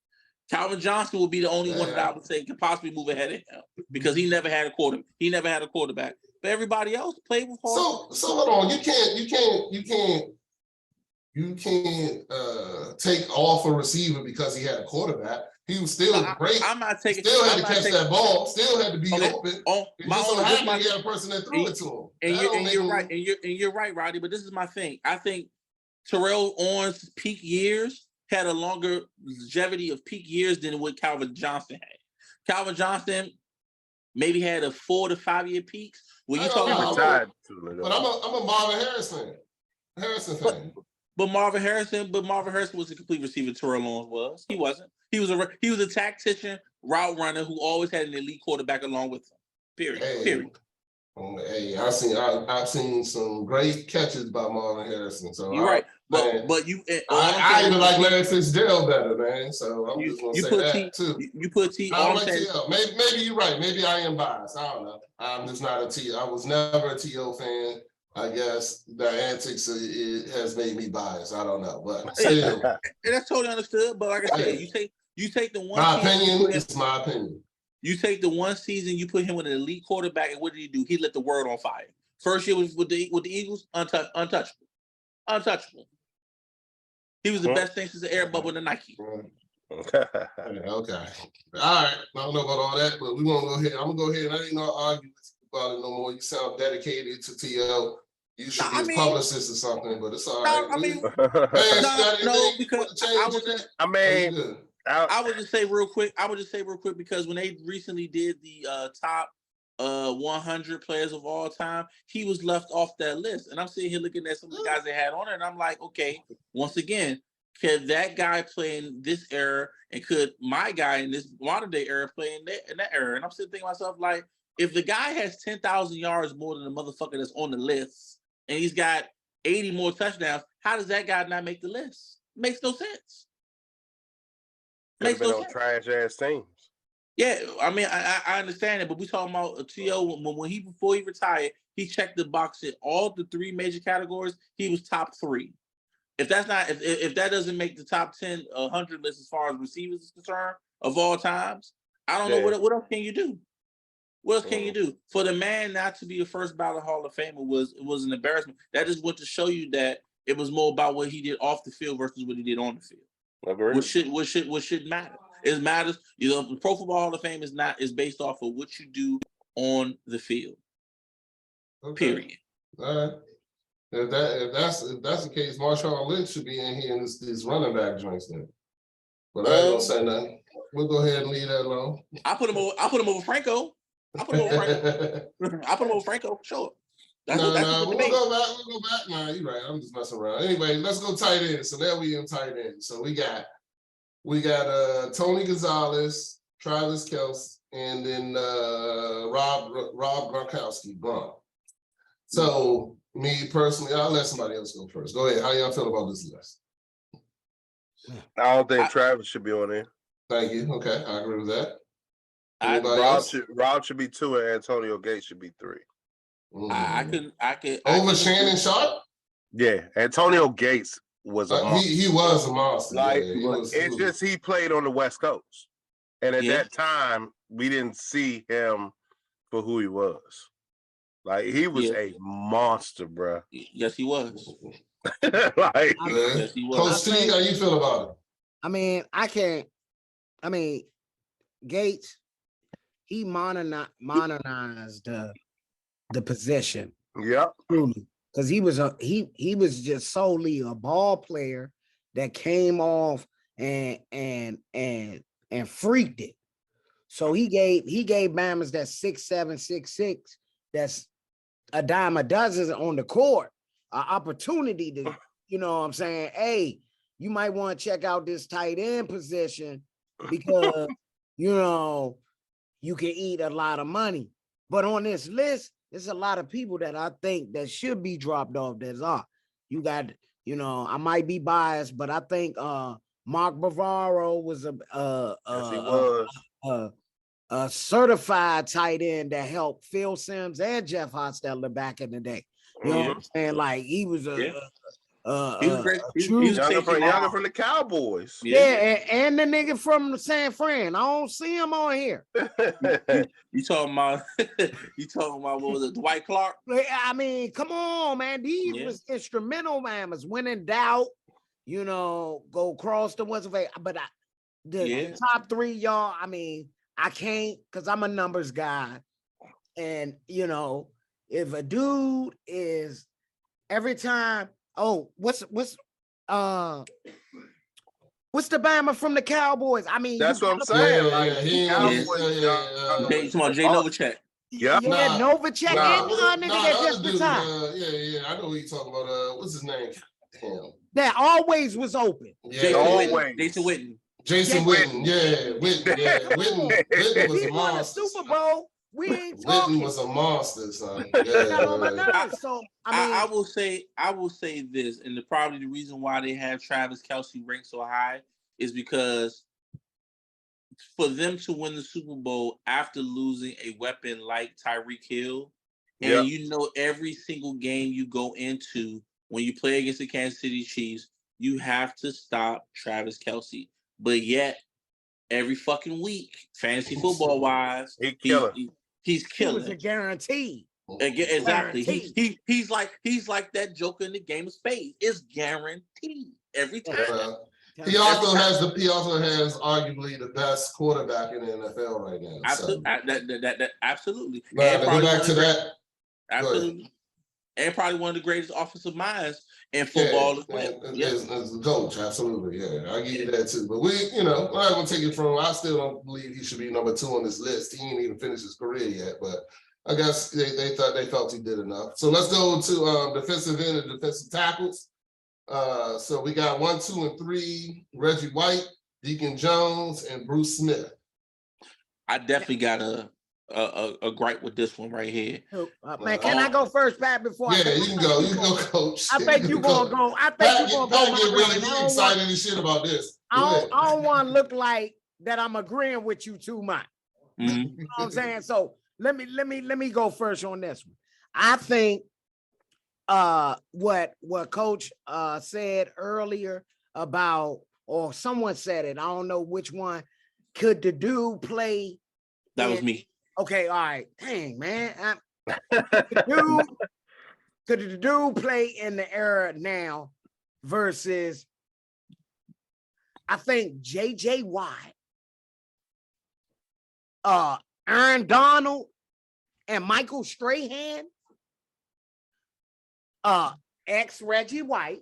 Calvin Johnson will be the only one that I would say could possibly move ahead of him because he never had a quarterback. But everybody else played with hard. So hold on, you can't take off a receiver because he had a quarterback. He was still great. I'm not taking. Still had I'm to not catch taking- that ball. Still had to be Okay, open. on It my just own, so this happened my- he had a person that threw it to him. And That don't make you're him- right, and you're right, Roddy. But this is my thing. I think Terrell Owens' peak years had a longer longevity of peak years than what Calvin Johnson had. Calvin Johnson maybe had a 4 to 5 year peaks. When you I talking don't know. about, Retired too, though. But I'm a Marvin Harrison fan. but Marvin Harrison was a complete receiver. Terrell Owens was. He wasn't. He was a tactician, route runner who always had an elite quarterback along with him. Period. Hey. Period. Hey, I've seen some great catches by Marvin Harrison. So You're right. man, But you. I even like Larry Fitzgerald better, man. So I'm just gonna You say put that too. You put T. I All don't I'm like saying. T.O. Maybe you're right. Maybe I am biased. I don't know. I'm just not a T. I was never a T.O. fan. I guess the antics it has made me biased. I don't know, but still, And that's totally understood. But like I said, you take the one. my season, opinion is my opinion. You take the one season, you put him with an elite quarterback, and what did he do? He lit the world on fire. First year was with the Eagles, untouchable. He was the best thing since the air bubble to Nike. Okay. All right. I don't know about all that, but we're gonna go ahead. I'm gonna go ahead. I ain't gonna argue with you about it no more. You sound dedicated to T.O. You should be a publicist or something, but it's all right. I mean, because I mean, I would just say real quick because when they recently did the top 100 players of all time, he was left off that list. And I'm sitting here looking at some of the guys they had on it, and I'm like, okay, once again, could that guy play in this era, and could my guy in this modern day era play in that era? And I'm sitting thinking to myself, like, if the guy has 10,000 yards more than the motherfucker that's on the list, and he's got 80 more touchdowns, how does that guy not make the list? Makes no sense. Makes no sense. Trash ass teams. Yeah, I mean, I understand it, but we talking about T.O. when before he retired, he checked the box in all the 3 major categories. He was top 3. If that's not, if that doesn't make the top 10, 100 list as far as receivers is concerned of all times, I don't know what else can you do. What else can you do? For the man not to be a first ballot Hall of Famer was an embarrassment. That just went to show you that it was more about what he did off the field versus what he did on the field. Agreed. What should matter? It matters. You know, the Pro Football Hall of Fame is based off of what you do on the field. Okay. Period. All right. If that's the case, Marshawn Lynch should be in here in this running back joints then. But I ain't gonna say nothing. We'll go ahead and leave that alone. I put him over Franco. I put him over Franco. I put him over Franco. Sure. That's No, a we'll debate. go back. We'll go back. Nah, you're right. I'm just messing around. Anyway, let's go tight end. So now we in tight end. So we got Tony Gonzalez, Travis Kelce, and then Rob Gronkowski, Gronk. So me personally, I'll let somebody else go first. Go ahead. How y'all feel about this list? I don't think Travis should be on there. Thank you. Okay, I agree with that. I- Anybody Rob else? should be 2 and Antonio Gates should be 3. I could Over Shannon Sharp? Yeah, Antonio Gates was a monster. He was a monster. Like, yeah, he just he played on the West Coast, and at Yeah. that time we didn't see him for who he was. Like he was a monster, bro. Yes, he was. Like Yes, he was. Coach T, how you feel about it? I mean, Gates, he modernized the position. Yep. Because he was just solely a ball player that came off and freaked it. So he gave Bama's that 6'7", 6'6", that's a dime a dozen on the court, an opportunity to, you know what I'm saying? Hey, you might want to check out this tight end position because, you know, you can eat a lot of money. But on this list, there's a lot of people that I think that should be dropped off. That's all. You got, you know, I might be biased, but I think Mark Bavaro was a certified tight end that helped Phil Simms and Jeff Hostetler back in the day. You know what I'm saying? Like he was he was great. He was younger from the Cowboys. Yeah, and the nigga from San Fran. I don't see him on here. You talking about what was it, Dwight Clark? I mean, come on, man. These was instrumental, man. When in doubt, you know, go cross the what's available. But the top 3, y'all, I mean, I can't because I'm a numbers guy. And, you know, if a dude is every time, what's the Bama from the Cowboys? I mean, that's what I'm saying. You talking about Jay Novacek? Yeah, Novacek and nigga that just retired. I know who you talking about. What's his name? Damn. That always was open. Jason Witten. Witten was He a won a monster. Super Bowl. We ain't Witten talking. was a monster, son. Got on my nerves. So I will say this, and probably the reason why they have Travis Kelce ranked so high is because for them to win the Super Bowl after losing a weapon like Tyreek Hill, and you know every single game you go into when you play against the Kansas City Chiefs, you have to stop Travis Kelce. But yet, every fucking week, fantasy football wise, he's killing. It was a guarantee. Exactly. Guaranteed. He's like that Joker in the game of spades. It's guaranteed every time. He also has arguably the best quarterback in the NFL right now. Absolutely. That absolutely. Now, to go back to that. Absolutely. And probably one of the greatest offensive minds in football as well. As a coach, absolutely. Yeah, I give you that too. But we're not gonna take it from him. I still don't believe he should be number 2 on this list. He ain't even finished his career yet, but I guess they felt he did enough. So let's go to defensive end and defensive tackles. So we got 1, 2, and 3, Reggie White, Deacon Jones, and Bruce Smith. I definitely got a gripe with this one right here. Man, can I go first, Pat? Before you can go. You can go, Coach. I think you're gonna go. I think you're gonna go. Really excited and shit about this. I don't want to look like that I'm agreeing with you too much. Mm-hmm. You know what I'm saying? So let me go first on this one. I think what Coach said earlier about, or someone said it, I don't know which one. Could the dude play? That was me. Okay, all right. Dang, man. Could the dude play in the era now versus, I think, J.J. Watt, Aaron Donald, and Michael Strahan, X Reggie White.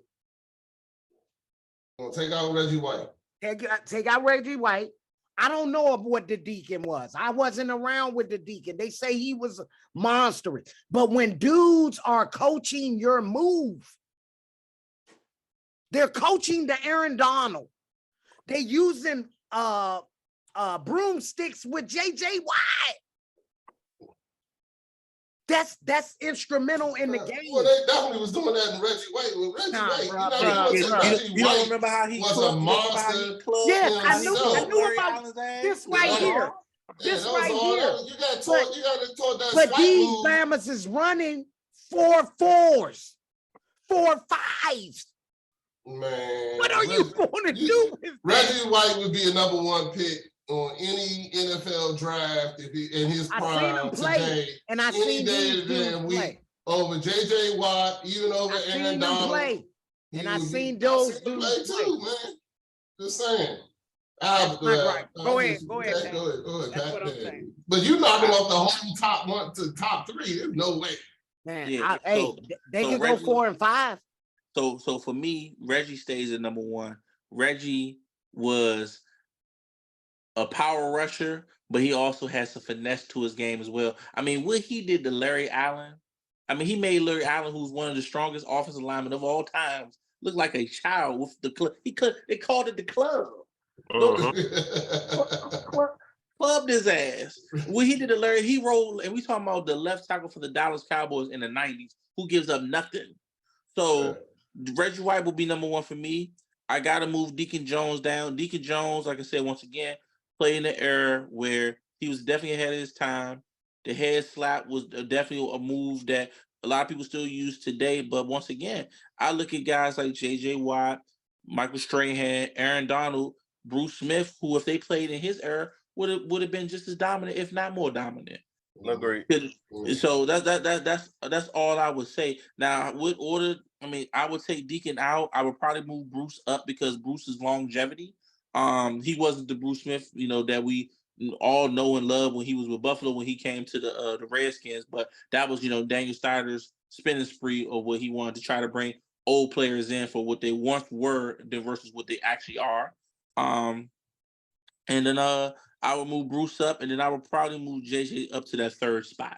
Gonna take out Reggie White. Take out Reggie White. I don't know of what the Deacon was. I wasn't around with the Deacon. They say he was monstrous. But when dudes are coaching your move, they're coaching the Aaron Donald. They're using broomsticks with JJ Watt. That's instrumental in the game. Well, they definitely was doing that in Reggie White. With Reggie White, You don't remember how he was a monster. Yes, I knew Larry about Allen's ass? this right here. This right here. You got taught that But swipe these move. Bamas is running 4-4s, 4-5s. Man, What are you going to do with that? Reggie White would be a number one pick on any NFL draft if he in his I seen him prime play, today. and I any seen day these of the damn dudes week play. over JJ Watt, even over I seen Aaron them Donald. play, he and I would be- seen those I seen him dudes play too, man. Just saying. Go right. Go ahead, Pat. go ahead, Pat. That's what I'm Yeah. saying. But you knocking off the whole top one to top three. There's no way. Man, Yeah, hey, they so can Reggie- go 4 and 5. So for me, Reggie stays at number one. Reggie was a power rusher, but he also has some finesse to his game as well. I mean, what he did to Larry Allen, I mean, he made Larry Allen, who's one of the strongest offensive linemen of all times, look like a child with the club. They called it the club. Clubbed his ass. What he did to Larry, he rolled, and we talking about the left tackle for the Dallas Cowboys in the 90s, who gives up nothing. So Reggie White will be number one for me. I gotta move Deacon Jones down. Deacon Jones, like I said, once again, played in the era where he was definitely ahead of his time. The head slap was definitely a move that a lot of people still use today. But once again, I look at guys like JJ Watt, Michael Strahan, Aaron Donald, Bruce Smith, who if they played in his era would have been just as dominant, if not more dominant. Agreed. So that's all I would say. Now, with order, I mean, I would take Deacon out. I would probably move Bruce up because Bruce's longevity. He wasn't the Bruce Smith, that we all know and love when he was with Buffalo when he came to the Redskins. But that was, Daniel Snyder's spinning spree of what he wanted to try to bring old players in for what they once were versus what they actually are. And then I would move Bruce up, and then I would probably move JJ up to that third spot.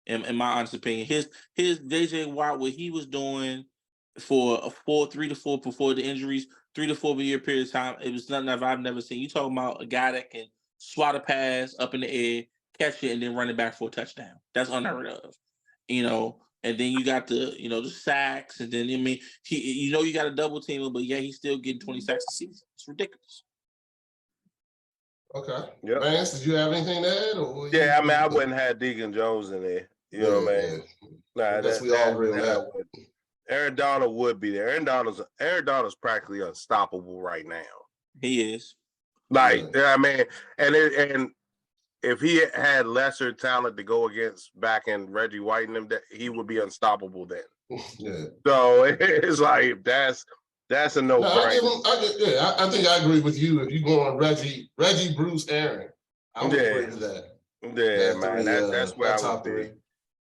In my honest opinion, his JJ Watt, what he was doing for a 3 to 4 before the injuries, 3 to 4 year period of time, it was nothing I've never seen. You talking about a guy that can swat a pass up in the air, catch it, and then run it back for a touchdown. That's unheard of, And then you got the sacks, and then you got to double team him, but yeah, he's still getting 20 sacks a season. It's ridiculous. Okay. Yep. Vance, did you have anything to add? Or Yeah, I mean, I wouldn't have Deacon Jones in there. You know what I mean? Nah, guess we all agree on that. Aaron Donald would be there. Aaron Donald's practically unstoppable right now. He is. Like, I mean, and if he had lesser talent to go against back in Reggie White and them, that he would be unstoppable then. Yeah. So it's like that's a no-brainer. I think I agree with you. If you go on Reggie, Bruce, Aaron, I would agree to that. Yeah, man, that's where I would be.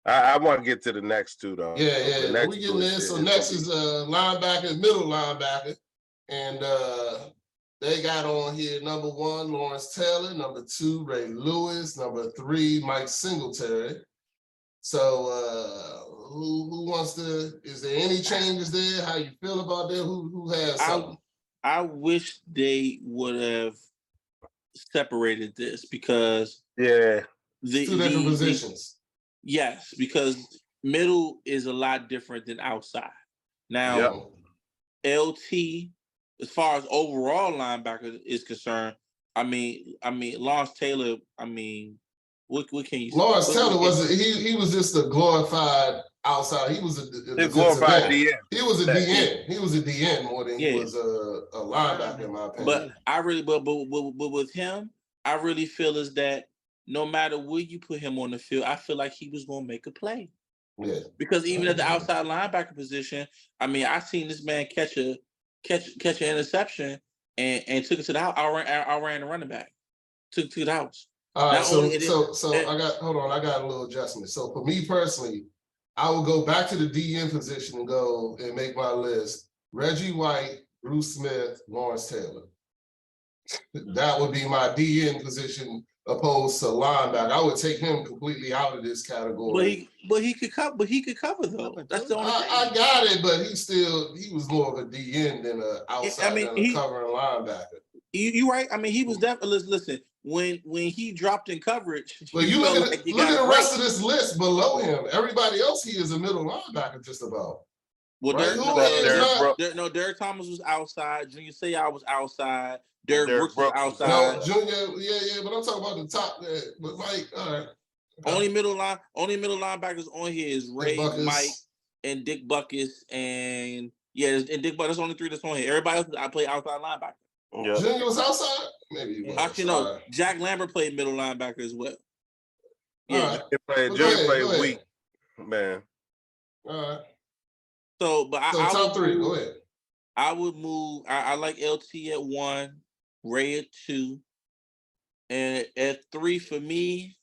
I want to get to the next two though. Yeah. We getting there. So next is linebacker, middle linebacker, and they got on here number 1, Lawrence Taylor, number 2, Ray Lewis, number 3, Mike Singletary. So who wants to? Is there any changes there? How you feel about that? Who has something? I wish they would have separated this because two different positions. Yes, because middle is a lot different than outside. Now, LT, as far as overall linebacker is concerned, I mean, Lawrence Taylor. I mean, what can you say? Lawrence Taylor he was just a glorified outside. He was a glorified DN. He was a DN. He was a DN more than he was a linebacker, in my opinion. But I really, but with him, I really feel is that no matter where you put him on the field, I feel like he was going to make a play. Yeah. Because even at the outside linebacker position, I mean, I seen this man catch an interception and took it to the house. I ran the running back. Took it to the house. All right, so I got a little adjustment. So for me personally, I will go back to the DN position and go and make my list. Reggie White, Bruce Smith, Lawrence Taylor. That would be my DN position opposed to linebacker. I would take him completely out of this category. But he could cover. But he could cover though. That's the only thing. I got it, but he was more of a DN than an outside than a covering linebacker. You right. I mean, he was definitely listen. When he dropped in coverage, but you look at the rest of this list below him. Everybody else he is a middle linebacker just about. Well, right? Derek Thomas was outside. Junior Seau was outside. Derek Brooks was outside. No, Junior, yeah, but I'm talking about the top. But Mike, all right. Only middle linebackers on here is Ray, Mike, and Dick Buckus, and Dick Buckus. That's only three that's on here. Everybody else, I play outside linebacker. Yeah. Junior was outside. Maybe. Actually, no. Jack Lambert played middle linebacker as well. Yeah, Junior played weak, man. All right. So, but I top three. Go ahead. I would move. I like LT at 1, Ray at 2, and at 3 for me.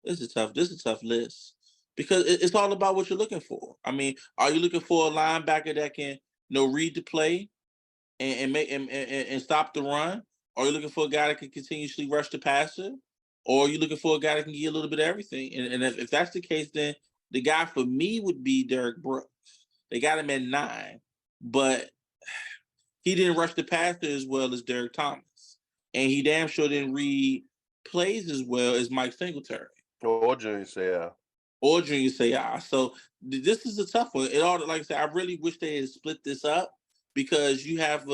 This is a tough list because it's all about what you're looking for. I mean, are you looking for a linebacker that can read the play and make and stop the run? Or are you looking for a guy that can continuously rush the passer? Or are you looking for a guy that can get a little bit of everything? And if that's the case, then the guy for me would be Derek Brooks. They got him at 9, but he didn't rush the passer as well as Derek Thomas. And he damn sure didn't read plays as well as Mike Singletary. Or Junior Seau. So this is a tough one. It all, like I said, I really wish they had split this up because you have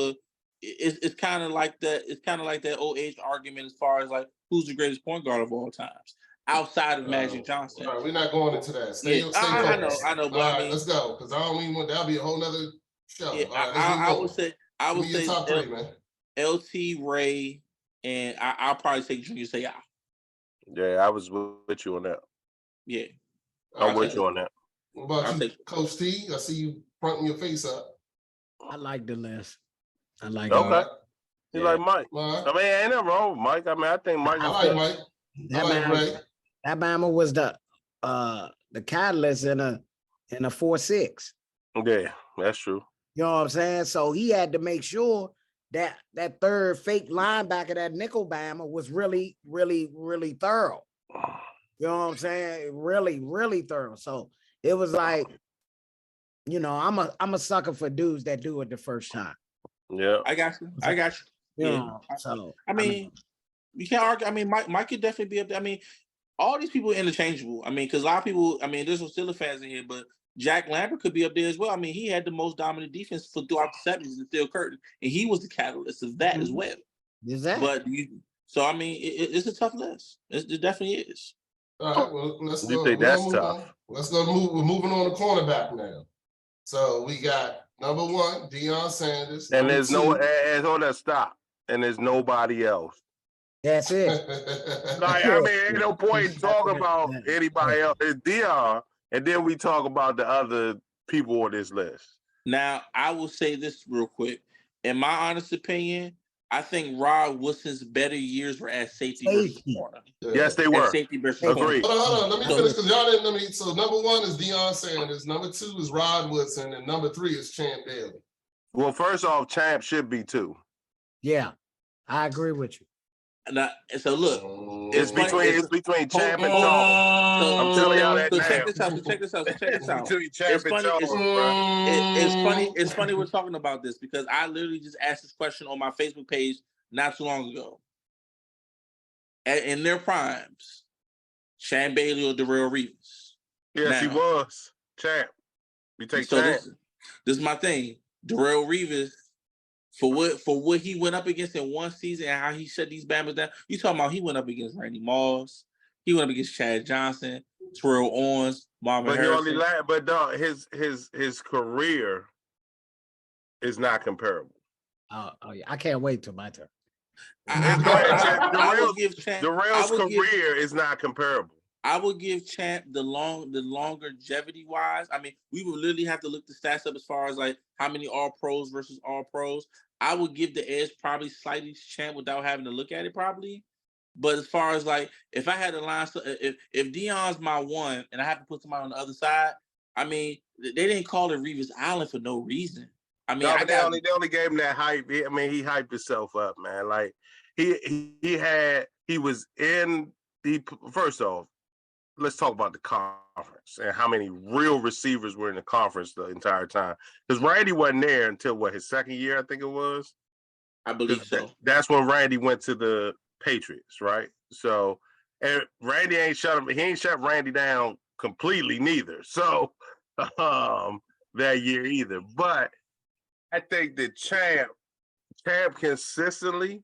it's kind of like that. It's kind of like that old age argument as far as like who's the greatest point guard of all times outside of Magic Johnson. All right, we're not going into that. Stay I know, but all right, let's go because I don't even want that'll be a whole nother show. Yeah, I would say top 3, man. LT, Ray, and I'll probably take Junior Seau. Yeah, I was with you on that. Yeah, I'm with you on that. What about you, Coach T? I see you fronting your face up. I like the list. I like. Okay. You like Mike? Right. I mean, ain't nothing wrong with Mike. I mean, I think Mike. I like Mike. That Bama was the catalyst in a 4-6. Yeah, that's true. You know what I'm saying? So he had to make sure that third fake linebacker, that nickel Bama, was really, really, really thorough. You know what I'm saying? Really, really thorough. So it was like, I'm a sucker for dudes that do it the first time. Yeah, I got you. Yeah. So I mean, you can't argue. I mean, Mike could definitely be up there. I mean, all these people are interchangeable. I mean, because a lot of people. I mean, there's some Steelers fans in here, but Jack Lambert could be up there as well. I mean, he had the most dominant defense throughout the 70s in Steel Curtain, and he was the catalyst of that as well. Exactly. But so I mean, it's a tough list. It definitely is. All right, well, let's go. Think that's tough. Let's go. We're moving on to cornerback now. So we got number 1, Deion Sanders. And there's stop. And there's nobody else. That's it. Like, I mean, ain't no point in talking about anybody else. It's Deion, and then we talk about the other people on this list. Now, I will say this real quick. In my honest opinion, I think Rod Woodson's better years were as safety versus corner. Yeah. Yes, they were. Safety versus Agreed. Hold on. Let me finish because y'all didn't. So number 1 is Deion Sanders. Number 2 is Rod Woodson, and number 3 is Champ Bailey. Well, first off, Champ should be 2. Yeah, I agree with you. Now, so look, it's between Champ and Charles. I'm telling y'all that now. Check this out. It's funny we're talking about this because I literally just asked this question on my Facebook page not too long ago. In their primes, Champ Bailey or Darrelle Revis? Yes, he was. Champ. You take Champ. This is my thing. Darrelle Revis, for what he went up against in one season and how he shut these Bamas down. You talking about he went up against Randy Moss, he went up against Chad Johnson, Terrell Owens, Marvin Harrison. But dog, his career is not comparable. Oh yeah, I can't wait till my turn. Darrell's career is not comparable. I would give Champ the longevity wise. I mean, we would literally have to look the stats up as far as like how many All Pros versus All Pros. I would give the edge probably slightly to Champ without having to look at it probably. But as far as like, if I had to line, if Dion's my one and I have to put somebody on the other side, I mean, they didn't call it Revis Island for no reason. I mean, No, I but got they only gave him that hype. I mean, he hyped himself up, man. Like he was in the first off. Let's talk about the conference and how many real receivers were in the conference the entire time. Because Randy wasn't there until what, his second year, I think it was. I believe so. That's when Randy went to the Patriots, right? So, and Randy ain't shut him. He ain't shut Randy down completely, neither. So, that year either. But I think that Champ consistently,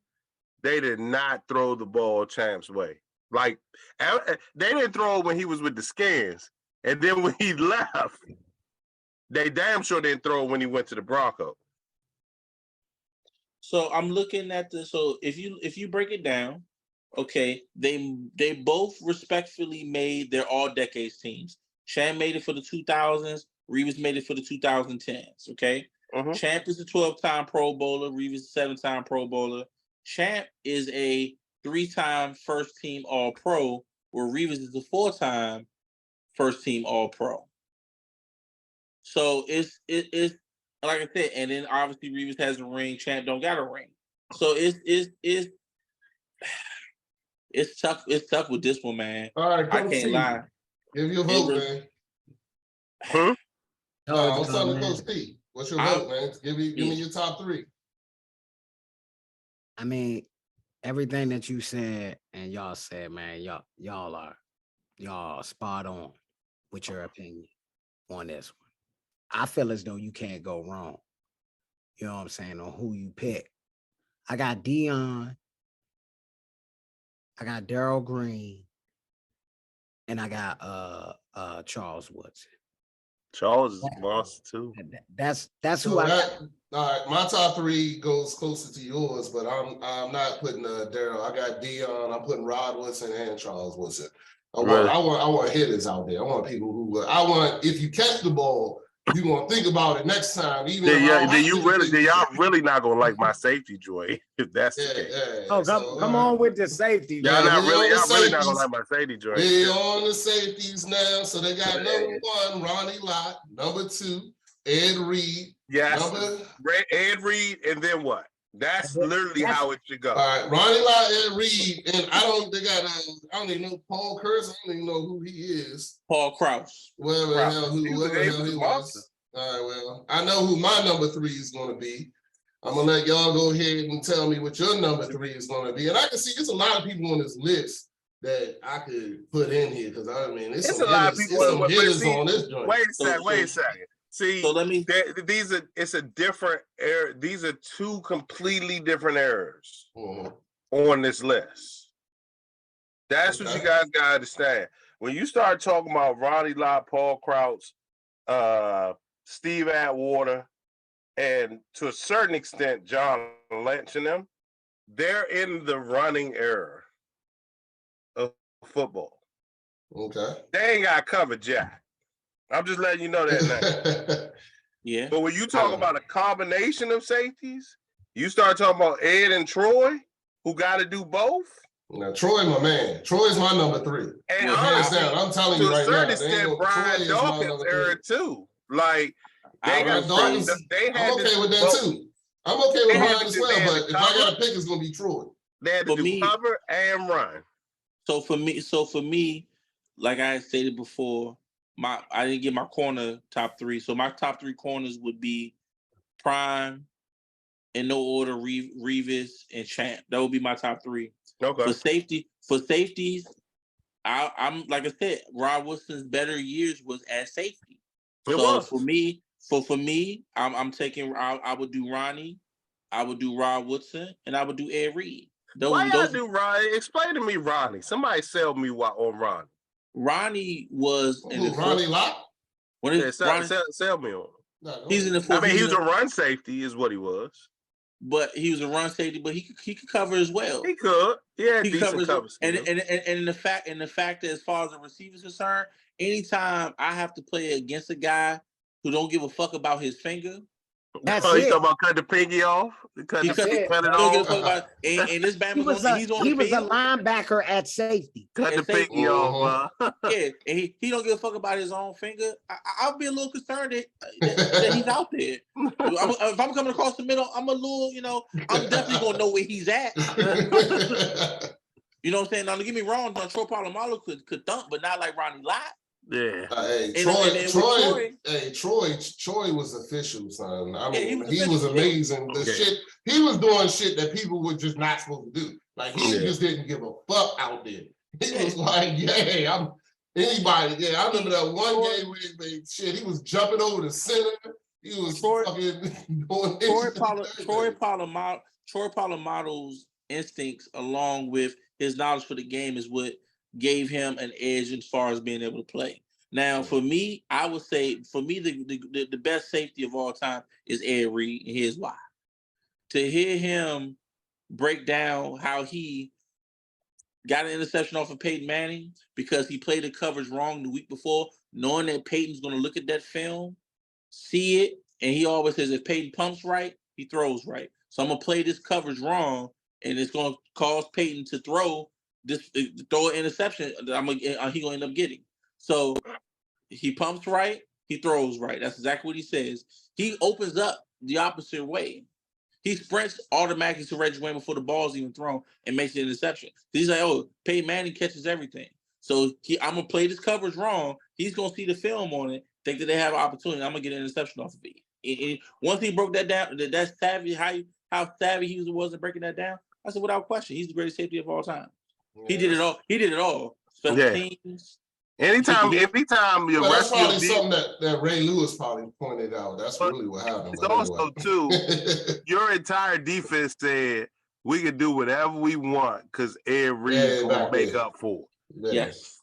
they did not throw the ball Champ's way. Like, they didn't throw it when he was with the Skins, and then when he left, they damn sure didn't throw it when he went to the Broncos. So I'm looking at the, so if you break it down, okay, they both respectfully made their all decades teams. Champ made it for the 2000s, Revis made it for the 2010s, okay? Champ is a 12-time Pro Bowler, Revis is a 7-time Pro Bowler. Champ is a 3-time first team All Pro, where Revis is a 4-time first team All Pro. So it's like I said, and then obviously Revis has a ring, Champ don't got a ring. So it's tough. It's tough with this one, man. All right, I can't lie. Give your vote, man. I'm telling Coach P. What's your vote, man? Give me your top 3. I mean, everything that you said and y'all said, man, y'all are spot on with your opinion on this one. I feel as though you can't go wrong. You know what I'm saying, on who you pick. I got Dion, I got Darryl Green, and I got Charles Woodson. Charles is monster too. That's So who I got. All right, my top 3 goes closer to yours, but I'm not putting Darryl. I got Dion. I'm putting Rod Woodson and Charles Woodson. I want hitters out there. I want people who if you catch the ball, you gonna think about it next time. Even y'all really not gonna like my safety, Joy? If that's the case. Oh, come on with the safety. Y'all really not gonna like my safety, Joy. They on the safeties now, so they got number 1, Ronnie Lott, number 2, Ed Reed. Yes, Ed Reed, and then what? That's literally how it should go. All right, Ronnie Lott, Ed Reed, and I don't even know Paul Kurtz. I don't even know who he is. Paul Krause. Whoever the hell he was. All right, well, I know who my number 3 is going to be. I'm gonna let y'all go ahead and tell me what your number 3 is going to be. And I can see there's a lot of people on this list that I could put in here because I mean, it's a lot of people on this joint. Wait a second. See, so it's a different era. These are 2 completely different eras on this list. That's what you guys gotta understand. When you start talking about Ronnie Lott, Paul Krause, Steve Atwater, and to a certain extent, John Lynch and them, they're in the running era of football. Okay. They ain't got covered jack. I'm just letting you know that now. Yeah. But when you talk about a combination of safeties, you start talking about Ed and Troy, who got to do both. Now, Troy, my man. Troy's my number 3. And hands down, I'm telling you right now. To a certain extent, Brian Dawkins era too. Like, I'm okay with that too. I'm okay with Brian as well, but if I got to pick, it's going to be Troy. They had to do cover and run. So for me, like I stated before, I didn't get my corner top 3. So my top 3 corners would be Prime, in no order, Revis and Champ. That would be my top 3. Okay. For safeties, I'm like I said, Rod Wilson's better years was at safety. For me, I'm taking. I would do Ronnie, I would do Rod Woodson, and I would do Ed Reed. Why y'all do Ronnie? Explain to me, Ronnie. Somebody sell me on Ronnie. Ronnie was Ronnie Lott. Sell me on. He's in the. I mean, he was a run safety, is what he was. But he was a run safety, but he could cover as well. He could, yeah. He covers, and the fact that as far as the receiver's concerned, anytime I have to play against a guy who don't give a fuck about his finger, That's Oh, you it. talking about cut the pinky off? Cut He the cut, That's he it. cut it don't give a off? fuck about. And this He Bama was going, a he's on the he was a field. linebacker at safety. Cut the And say- pinky off, Yeah, and he don't give a fuck about his own finger. I'll be a little concerned that he's out there. If I'm coming across the middle, I'm a little, I'm definitely gonna know where he's at. You know what I'm saying? Now, don't get me wrong, Troy Polamalu could thump, but not like Ronnie Lott. Yeah. Hey, And then with Troy was official, son. I Yeah, he mean, was he was official, yeah. amazing. The Yeah. shit he was doing, shit that people were just not supposed to do. Like he Yeah. just didn't give a fuck out there. He Yeah. was like, "Yeah, I'm anybody." Yeah, I remember that one Troy- game where shit. He was jumping over the center. He was Troy- fucking doing Troy Polamalu's instincts, along with his knowledge for the game, is what gave him an edge as far as being able to play. Now, for me, I would say the best safety of all time is Ed Reed, and here's why. To hear him break down how he got an interception off of Peyton Manning because he played the coverage wrong the week before, knowing that Peyton's going to look at that film, see it, and he always says if Peyton pumps right, he throws right. So I'm gonna play this coverage wrong, and it's gonna cause Peyton to throw an interception that he gonna end up getting. So he pumps right, he throws right. That's exactly what he says. He opens up the opposite way. He sprints automatically to Reggie Wayne before the ball's even thrown and makes the interception. He's like, oh, Peyton Manning catches everything. So I'm gonna play this coverage wrong. He's gonna see the film on it, think that they have an opportunity. I'm gonna get an interception off of it. And once he broke that down, that's savvy. How savvy he was in breaking that down. I said, without question, he's the greatest safety of all time. He did it all. He did it all. Special Yeah. teams. Anytime your Well, that's rest of your probably defense, something that Ray Lewis probably pointed out. That's But really what happened. it's But also too, anyway. your entire defense said we can do whatever we want because Ed Reed Yeah, gonna back make then. up for it. Yeah. Yes.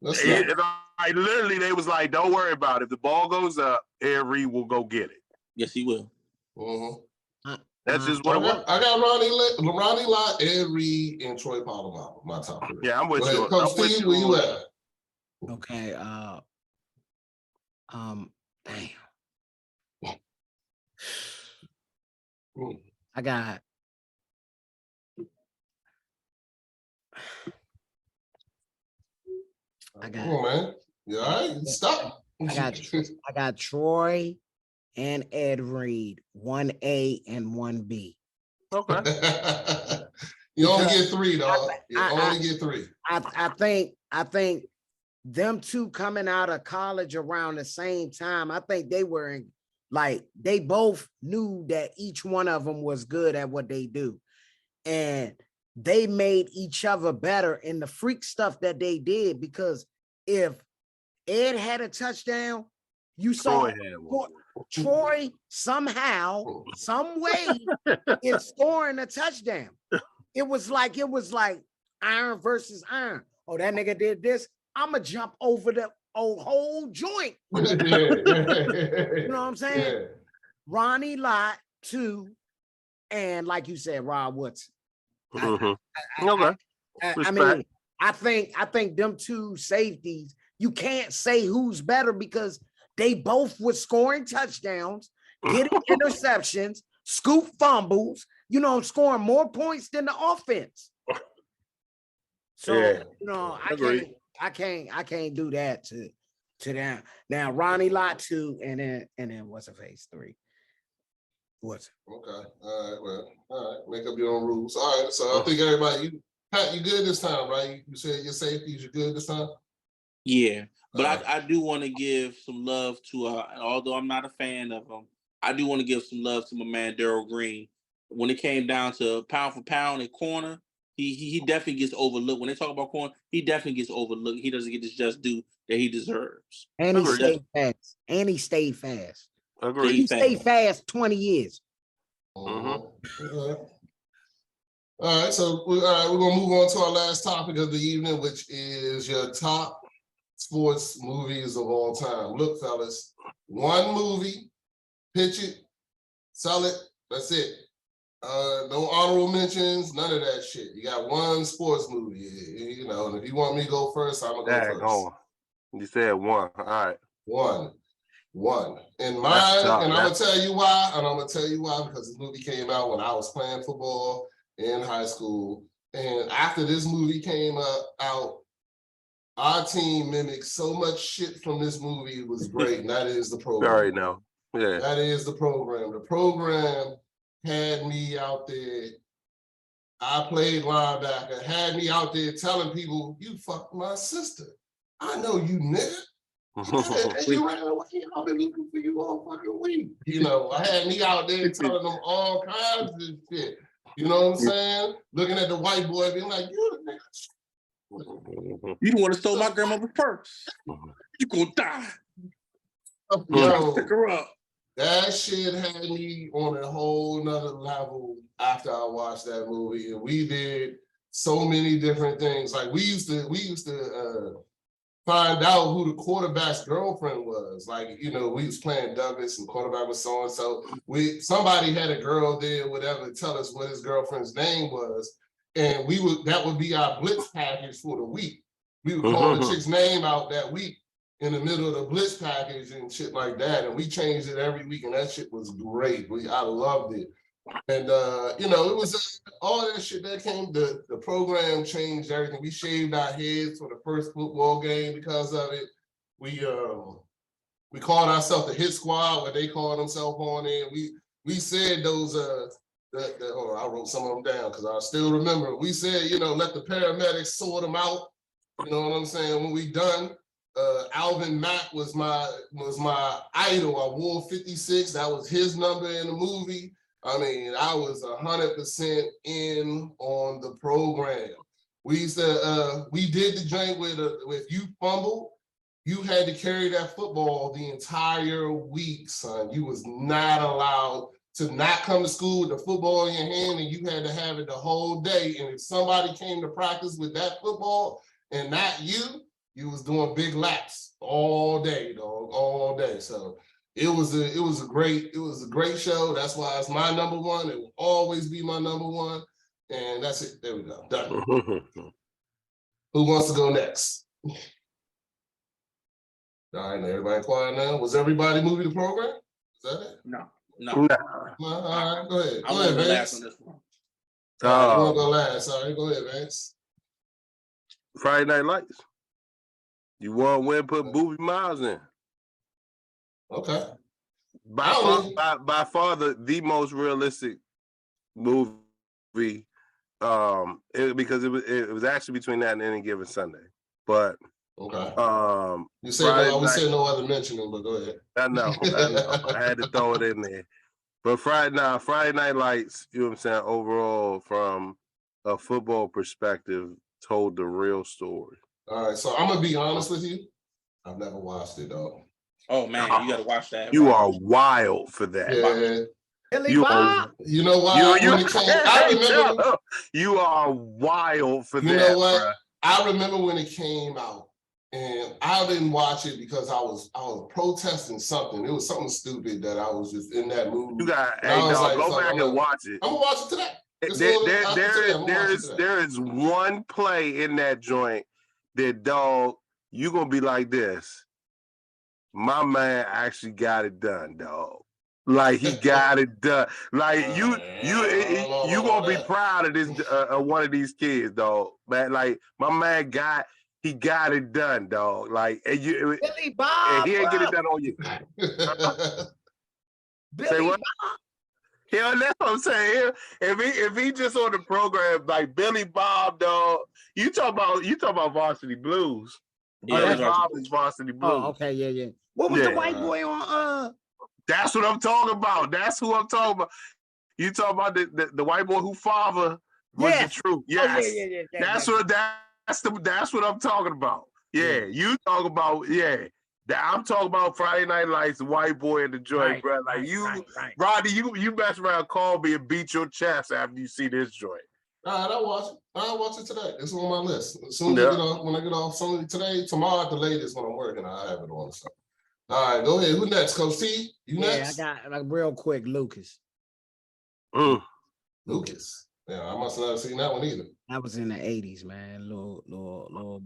Let's And, not- like literally, they was like, "Don't worry about it. If the ball goes up, Ed Reed will go get it." Yes, he will. Mhm. That's just what I it was. got Ronnie Lott, Ed Reed, and Troy Polamalu. My top three. Yeah, I'm with Go ahead, you. Coach I'm with Steve, you where you on at? Okay. Damn. Mm. I got. Come on, man. You all right? Stop. I got Troy and Ed Reed, 1A and 1B. Okay. You only get three, dog. You I- only get three. I think them two coming out of college around the same time, I think they were in, like, they both knew that each one of them was good at what they do. And they made each other better in the freak stuff that they did, because if Ed had a touchdown, you saw Troy had one. Troy somehow, some way is scoring a touchdown. It was like iron versus iron. Oh, that nigga did this. I'ma jump over the whole joint. You know what I'm saying? Yeah. Ronnie Lott, 2, and like you said, Rob Woodson. Mhm. I Okay. mean, I think them two safeties, you can't say who's better because they both were scoring touchdowns, getting interceptions, scoop fumbles, scoring more points than the offense. So, Yeah. Agreed. I can't do that to them. Now, Ronnie Lott 2, and then what's a face 3? What's Okay. All right. Well, all right. Make up your own rules. All right. So I think everybody, Pat, you good this time, right? You said your safeties, you good this time? Yeah. But All right. I do want to give some love to, although I'm not a fan of him, I do want to give some love to my man Darryl Green. When it came down to pound for pound and corner, he definitely gets overlooked. When they talk about corner, he definitely gets overlooked. He doesn't get his just due that he deserves. And he Agreed. stayed fast. Agreed. He stayed fast 20 years. Mhm. All right, so we're gonna move on to our last topic of the evening, which is your top sports movies of all time. Look, fellas, one movie, pitch it, sell it, that's it. No honorable mentions, none of that shit. You got one sports movie, and if you want me to go first, I'm gonna go Dang, first. hold on. You said one. All right. One. one. And That's mine, tough. and I'm gonna tell you why, because this movie came out when I was playing football in high school. And after this movie came out, our team mimicked so much shit from this movie. It was great, and that is the program. Sorry, no. Yeah. That is the program. The program had me out there. I played linebacker, had me out there telling people, you fucked my sister. I know you, nigga. And you ran away. I've been looking for you all fucking week. You know, I had me out there telling them all kinds of shit. You know what I'm saying? Looking at the white boy, being like, you the nigga. You don't want to steal my grandmother's purse. You gonna die. Yo, Pick her up. that shit had me on a whole nother level after I watched that movie. And we did so many different things. Like we used to find out who the quarterback's girlfriend was. Like, you know, we was playing Douglas and quarterback was so and so. Somebody had a girl there, whatever, tell us what his girlfriend's name was. And that would be our blitz package for the week. We would call the chick's name out that week in the middle of the blitz package and shit like that. And we changed it every week, and that shit was great. I loved it. And you know, it was all that shit that came. The program changed everything. We shaved our heads for the first football game because of it. We called ourselves the Hit Squad, what they called themselves on there. We said those hold on, I wrote some of them down because I still remember. We said, you know, let the paramedics sort them out. You know what I'm saying? When we done, Alvin Mack was my idol. I wore 56. That was his number in the movie. I mean, I was 100% in on the program. We used to, we did the joint with you fumble, you had to carry that football the entire week, son. You was not allowed to not come to school with the football in your hand, and you had to have it the whole day. And if somebody came to practice with that football and not you, you was doing big laps all day, dog, all day. So it was a great show. That's why it's my number one. It will always be my number one. And that's it. There we go. Done. Who wants to go next? All right, now everybody quiet now. Was everybody moving the program? Is that it? No. All right, go ahead. I Go want ahead, to go last Vance. on this one. All right, you want to go last? All right, go ahead, Vance. Friday Night Lights. You want to win? Put Boobie Miles in. Okay. By far the most realistic movie. Because it was actually between that and Any Given Sunday. But okay. You said we said no other mentioning, but go ahead. I know. I had to throw it in there. But Friday Night Lights, you know what I'm saying, overall from a football perspective, told the real story. All right, so I'm gonna be honest with you. I've never watched it, though. Oh man, you gotta watch that. You are wild for that. Yeah. You know why? You are wild for that. You know what? Bro. I remember when it came out, and I didn't watch it because I was protesting something. It was something stupid that I was just in that mood. You got go back and watch it. I'm gonna watch it today. There is one play in that joint that, dog, you gonna be like this. My man actually got it done, dog. Like he got it done. Like you gonna be proud of this one of these kids, dog. Man, like my man got it done, dog. Like and Billy Bob, and he ain't get it done on you. Say what? Yeah, that's what I'm saying. If he just on the program like Billy Bob, dog, you talk about Varsity Blues. Yeah, Bob is Varsity Blues. Oh, okay, yeah. What was the white boy on? That's what I'm talking about. That's who I'm talking about. You talking about the white boy whose father was the truth. Yes. Oh, yeah. That's what I'm talking about. Yeah. You talk about, I'm talking about Friday Night Lights, the white boy in the joint, Right, bro. Like right. Rodney, you mess around, call me and beat your chest after you see this joint. All right, I'll watch it today. It's on my list. As soon as when I get off tomorrow at the latest when I'm working, I'll have it on. So. All right, go ahead. Who next, Coach T? You next? Yeah, I got real quick, Lucas. Lucas. Yeah, I must not have seen that one either. That was in the 80s, man. Little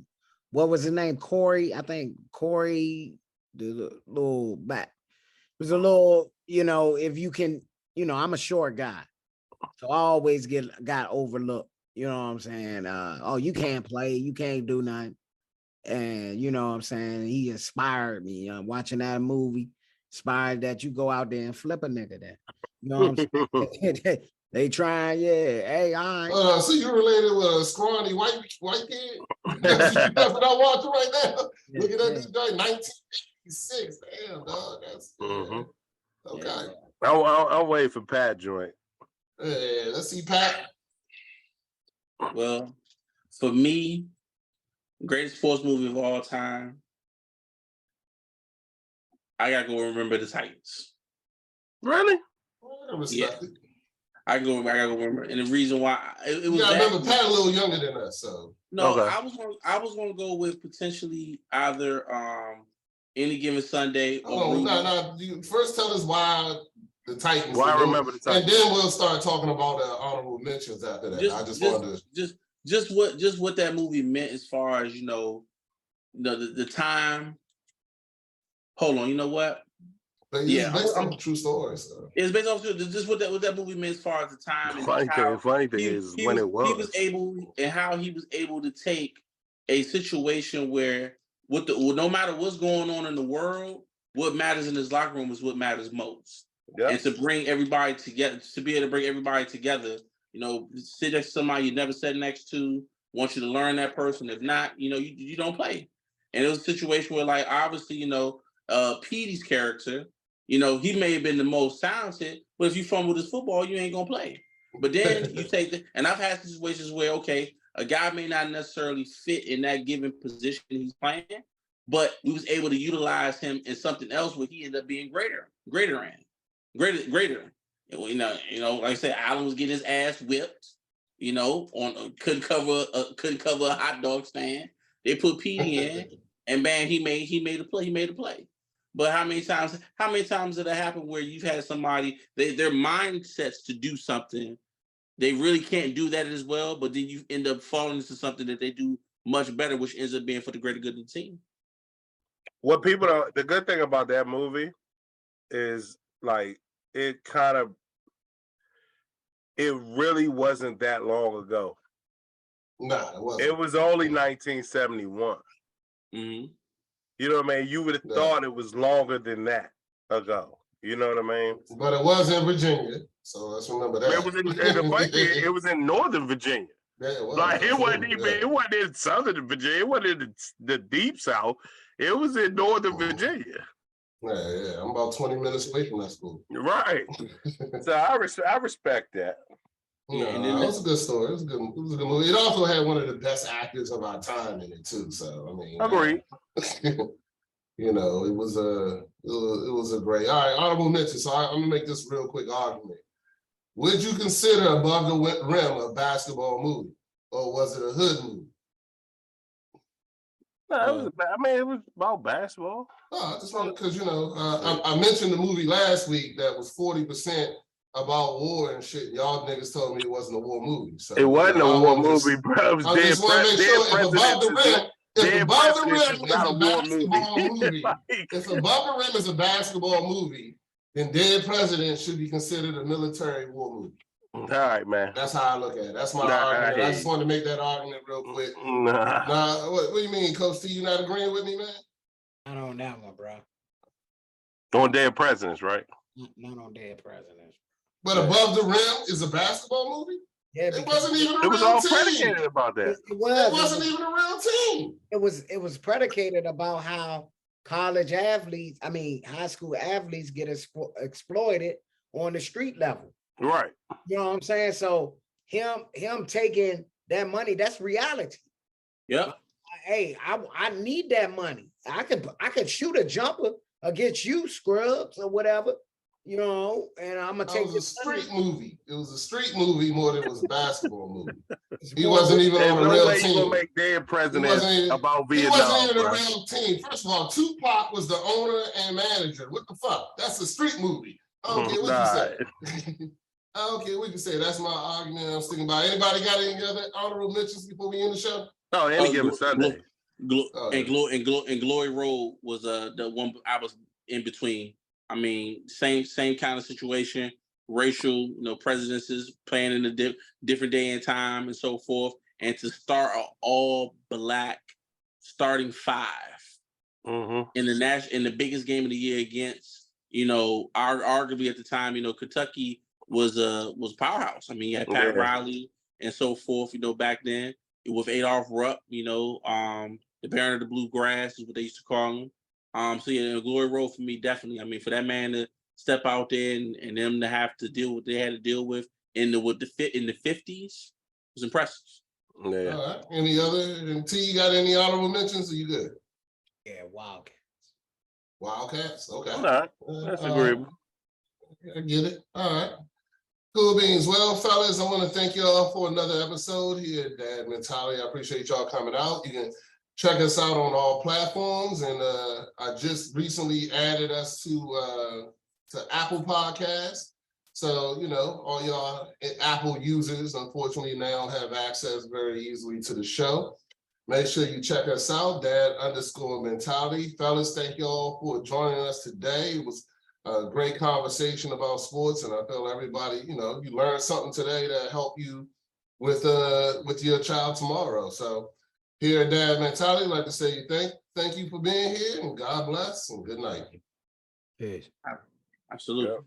what was his name? Corey. I think Corey, the little was a little, if you can, I'm a short guy. So I always got overlooked. You know what I'm saying? Oh, you can't play, you can't do nothing. And you know what I'm saying? He inspired me. Watching that movie, inspired that you go out there and flip a nigga there. You know what I'm saying? They trying, yeah. Hey, all right. So you related with a scrawny white kid? That's what I watching right now. Yeah, Look at that yeah. this guy, 1986. Damn, dog. That's okay. I'm waiting for Pat joint. Yeah, let's see, Pat. Well, for me, greatest sports movie of all time, I gotta go Remember the Titans. Really? I respect it. I gotta go remember, and the reason why it was. Yeah, I remember Pat a little younger than us, so No, Okay. I was gonna go with potentially either Any Given Sunday or oh Rudy. no. You first tell us why the Titans. Why and then- Remember the Titans? And then we'll start talking about the honorable mentions after that. I just wanted to. Just what that movie meant as far as the time. Hold on, you know what? But it's Yeah, based on true stories. So. It's based off just what that movie meant as far as the time and Funny thing is when it was. he was able and how he was able to take a situation where no matter what's going on in the world, what matters in his locker room is what matters most. Yeah. And to bring everybody together, to be able to bring everybody together, sit next to somebody you never sat next to, want you to learn that person. If not, you don't play. And it was a situation where, like, obviously, Petey's character, he may have been the most talented, but if you fumble this football, you ain't gonna play. But then you take and I've had situations where, okay, a guy may not necessarily fit in that given position he's playing, but we was able to utilize him in something else where he ended up being greater. Like I said, Allen was getting his ass whipped, couldn't cover a hot dog stand. They put Petey in, and man, he made a play. But how many times did that happen where you've had somebody, their mindsets to do something, they really can't do that as well, but then you end up falling into something that they do much better, which ends up being for the greater good of the team. What the good thing about that movie is, like, it really wasn't that long ago. Nah, it wasn't. It was only 1971. Mm-hmm. You know what I mean? You would have thought it was longer than that ago. You know what I mean? But it was in Virginia, so let's remember that. It was in Northern Virginia. Yeah, it was. Like, it wasn't in Southern Virginia. It wasn't in the deep South. It was in Northern Virginia. Yeah. I'm about 20 minutes away from that school. Right. So I respect that. Yeah, it was a good story. It was a good movie. It also had one of the best actors of our time in it too. So I mean, agreed. It was a great. All right, honorable mention. So I'm gonna make this real quick argument. Would you consider Above the Rim a basketball movie, or was it a hood movie? No, it was about basketball. I just wanted, because I mentioned the movie last week that was 40% about war and shit. Y'all niggas told me it wasn't a war movie. So it wasn't a war movie, bro. It was I just want to make sure if Above the Rim is a basketball movie, if Above the Rim is a basketball movie, then Dead President should be considered a military war movie. All right, man. That's how I look at it. That's my argument. I just want to make that argument real quick. Nah, what do you mean, Coach T? You not agreeing with me, man? Not on that one, bro. On Dead Presidents, right? Not on Dead Presidents. But Above the Rim is a basketball movie? Yeah, it wasn't even a real team. It was all predicated about that. It wasn't even a real team. It was predicated about how college athletes, high school athletes get exploited on the street level. Right. You know what I'm saying? So him taking that money, that's reality. Yep. Hey, I need that money. I could shoot a jumper against you, scrubs, or whatever, and I'm gonna take it was a street movie. It was a street movie more than it was a basketball movie. He wasn't even on a real team. Gonna make Dead President about Vietnam. He wasn't even a real team. First of all, Tupac was the owner and manager. What the fuck? That's a street movie. I don't care what you say. I don't care what you say. That's my argument. I'm thinking about. Anybody got any other honorable mentions before we end the show? No, Any Given Sunday. And Glory Road was the one I was in between I mean, same kind of situation, racial, prejudices playing in a different day and time and so forth, and to start an all black starting five in the biggest game of the year against, arguably at the time, Kentucky was powerhouse. I mean, you had Pat Riley and so forth, back then with Adolph Rupp, the Baron of the Bluegrass is what they used to call him. So yeah, glory road for me, definitely. I mean, for that man to step out there and them to have to deal with what they had to deal with in the 50s was impressive. Yeah. All right. Any other? T, you got any honorable mentions? Or you good? Yeah, Wildcats. Wildcats. Okay. All right. That's agreeable. I get it. All right. Cool beans. Well, fellas, I want to thank y'all for another episode here at Dad Mentality. I appreciate y'all coming out. You can check us out on all platforms, and I just recently added us to Apple Podcasts. So, all y'all Apple users, unfortunately, now have access very easily to the show. Make sure you check us out, Dad_Mentality. Fellas, thank y'all for joining us today. It was a great conversation about sports, and I feel everybody, you learned something today that help you with your child tomorrow. So here at Dad Mentality, I'd like to say thank you for being here, and God bless, and good night. Peace. Absolutely. Yeah.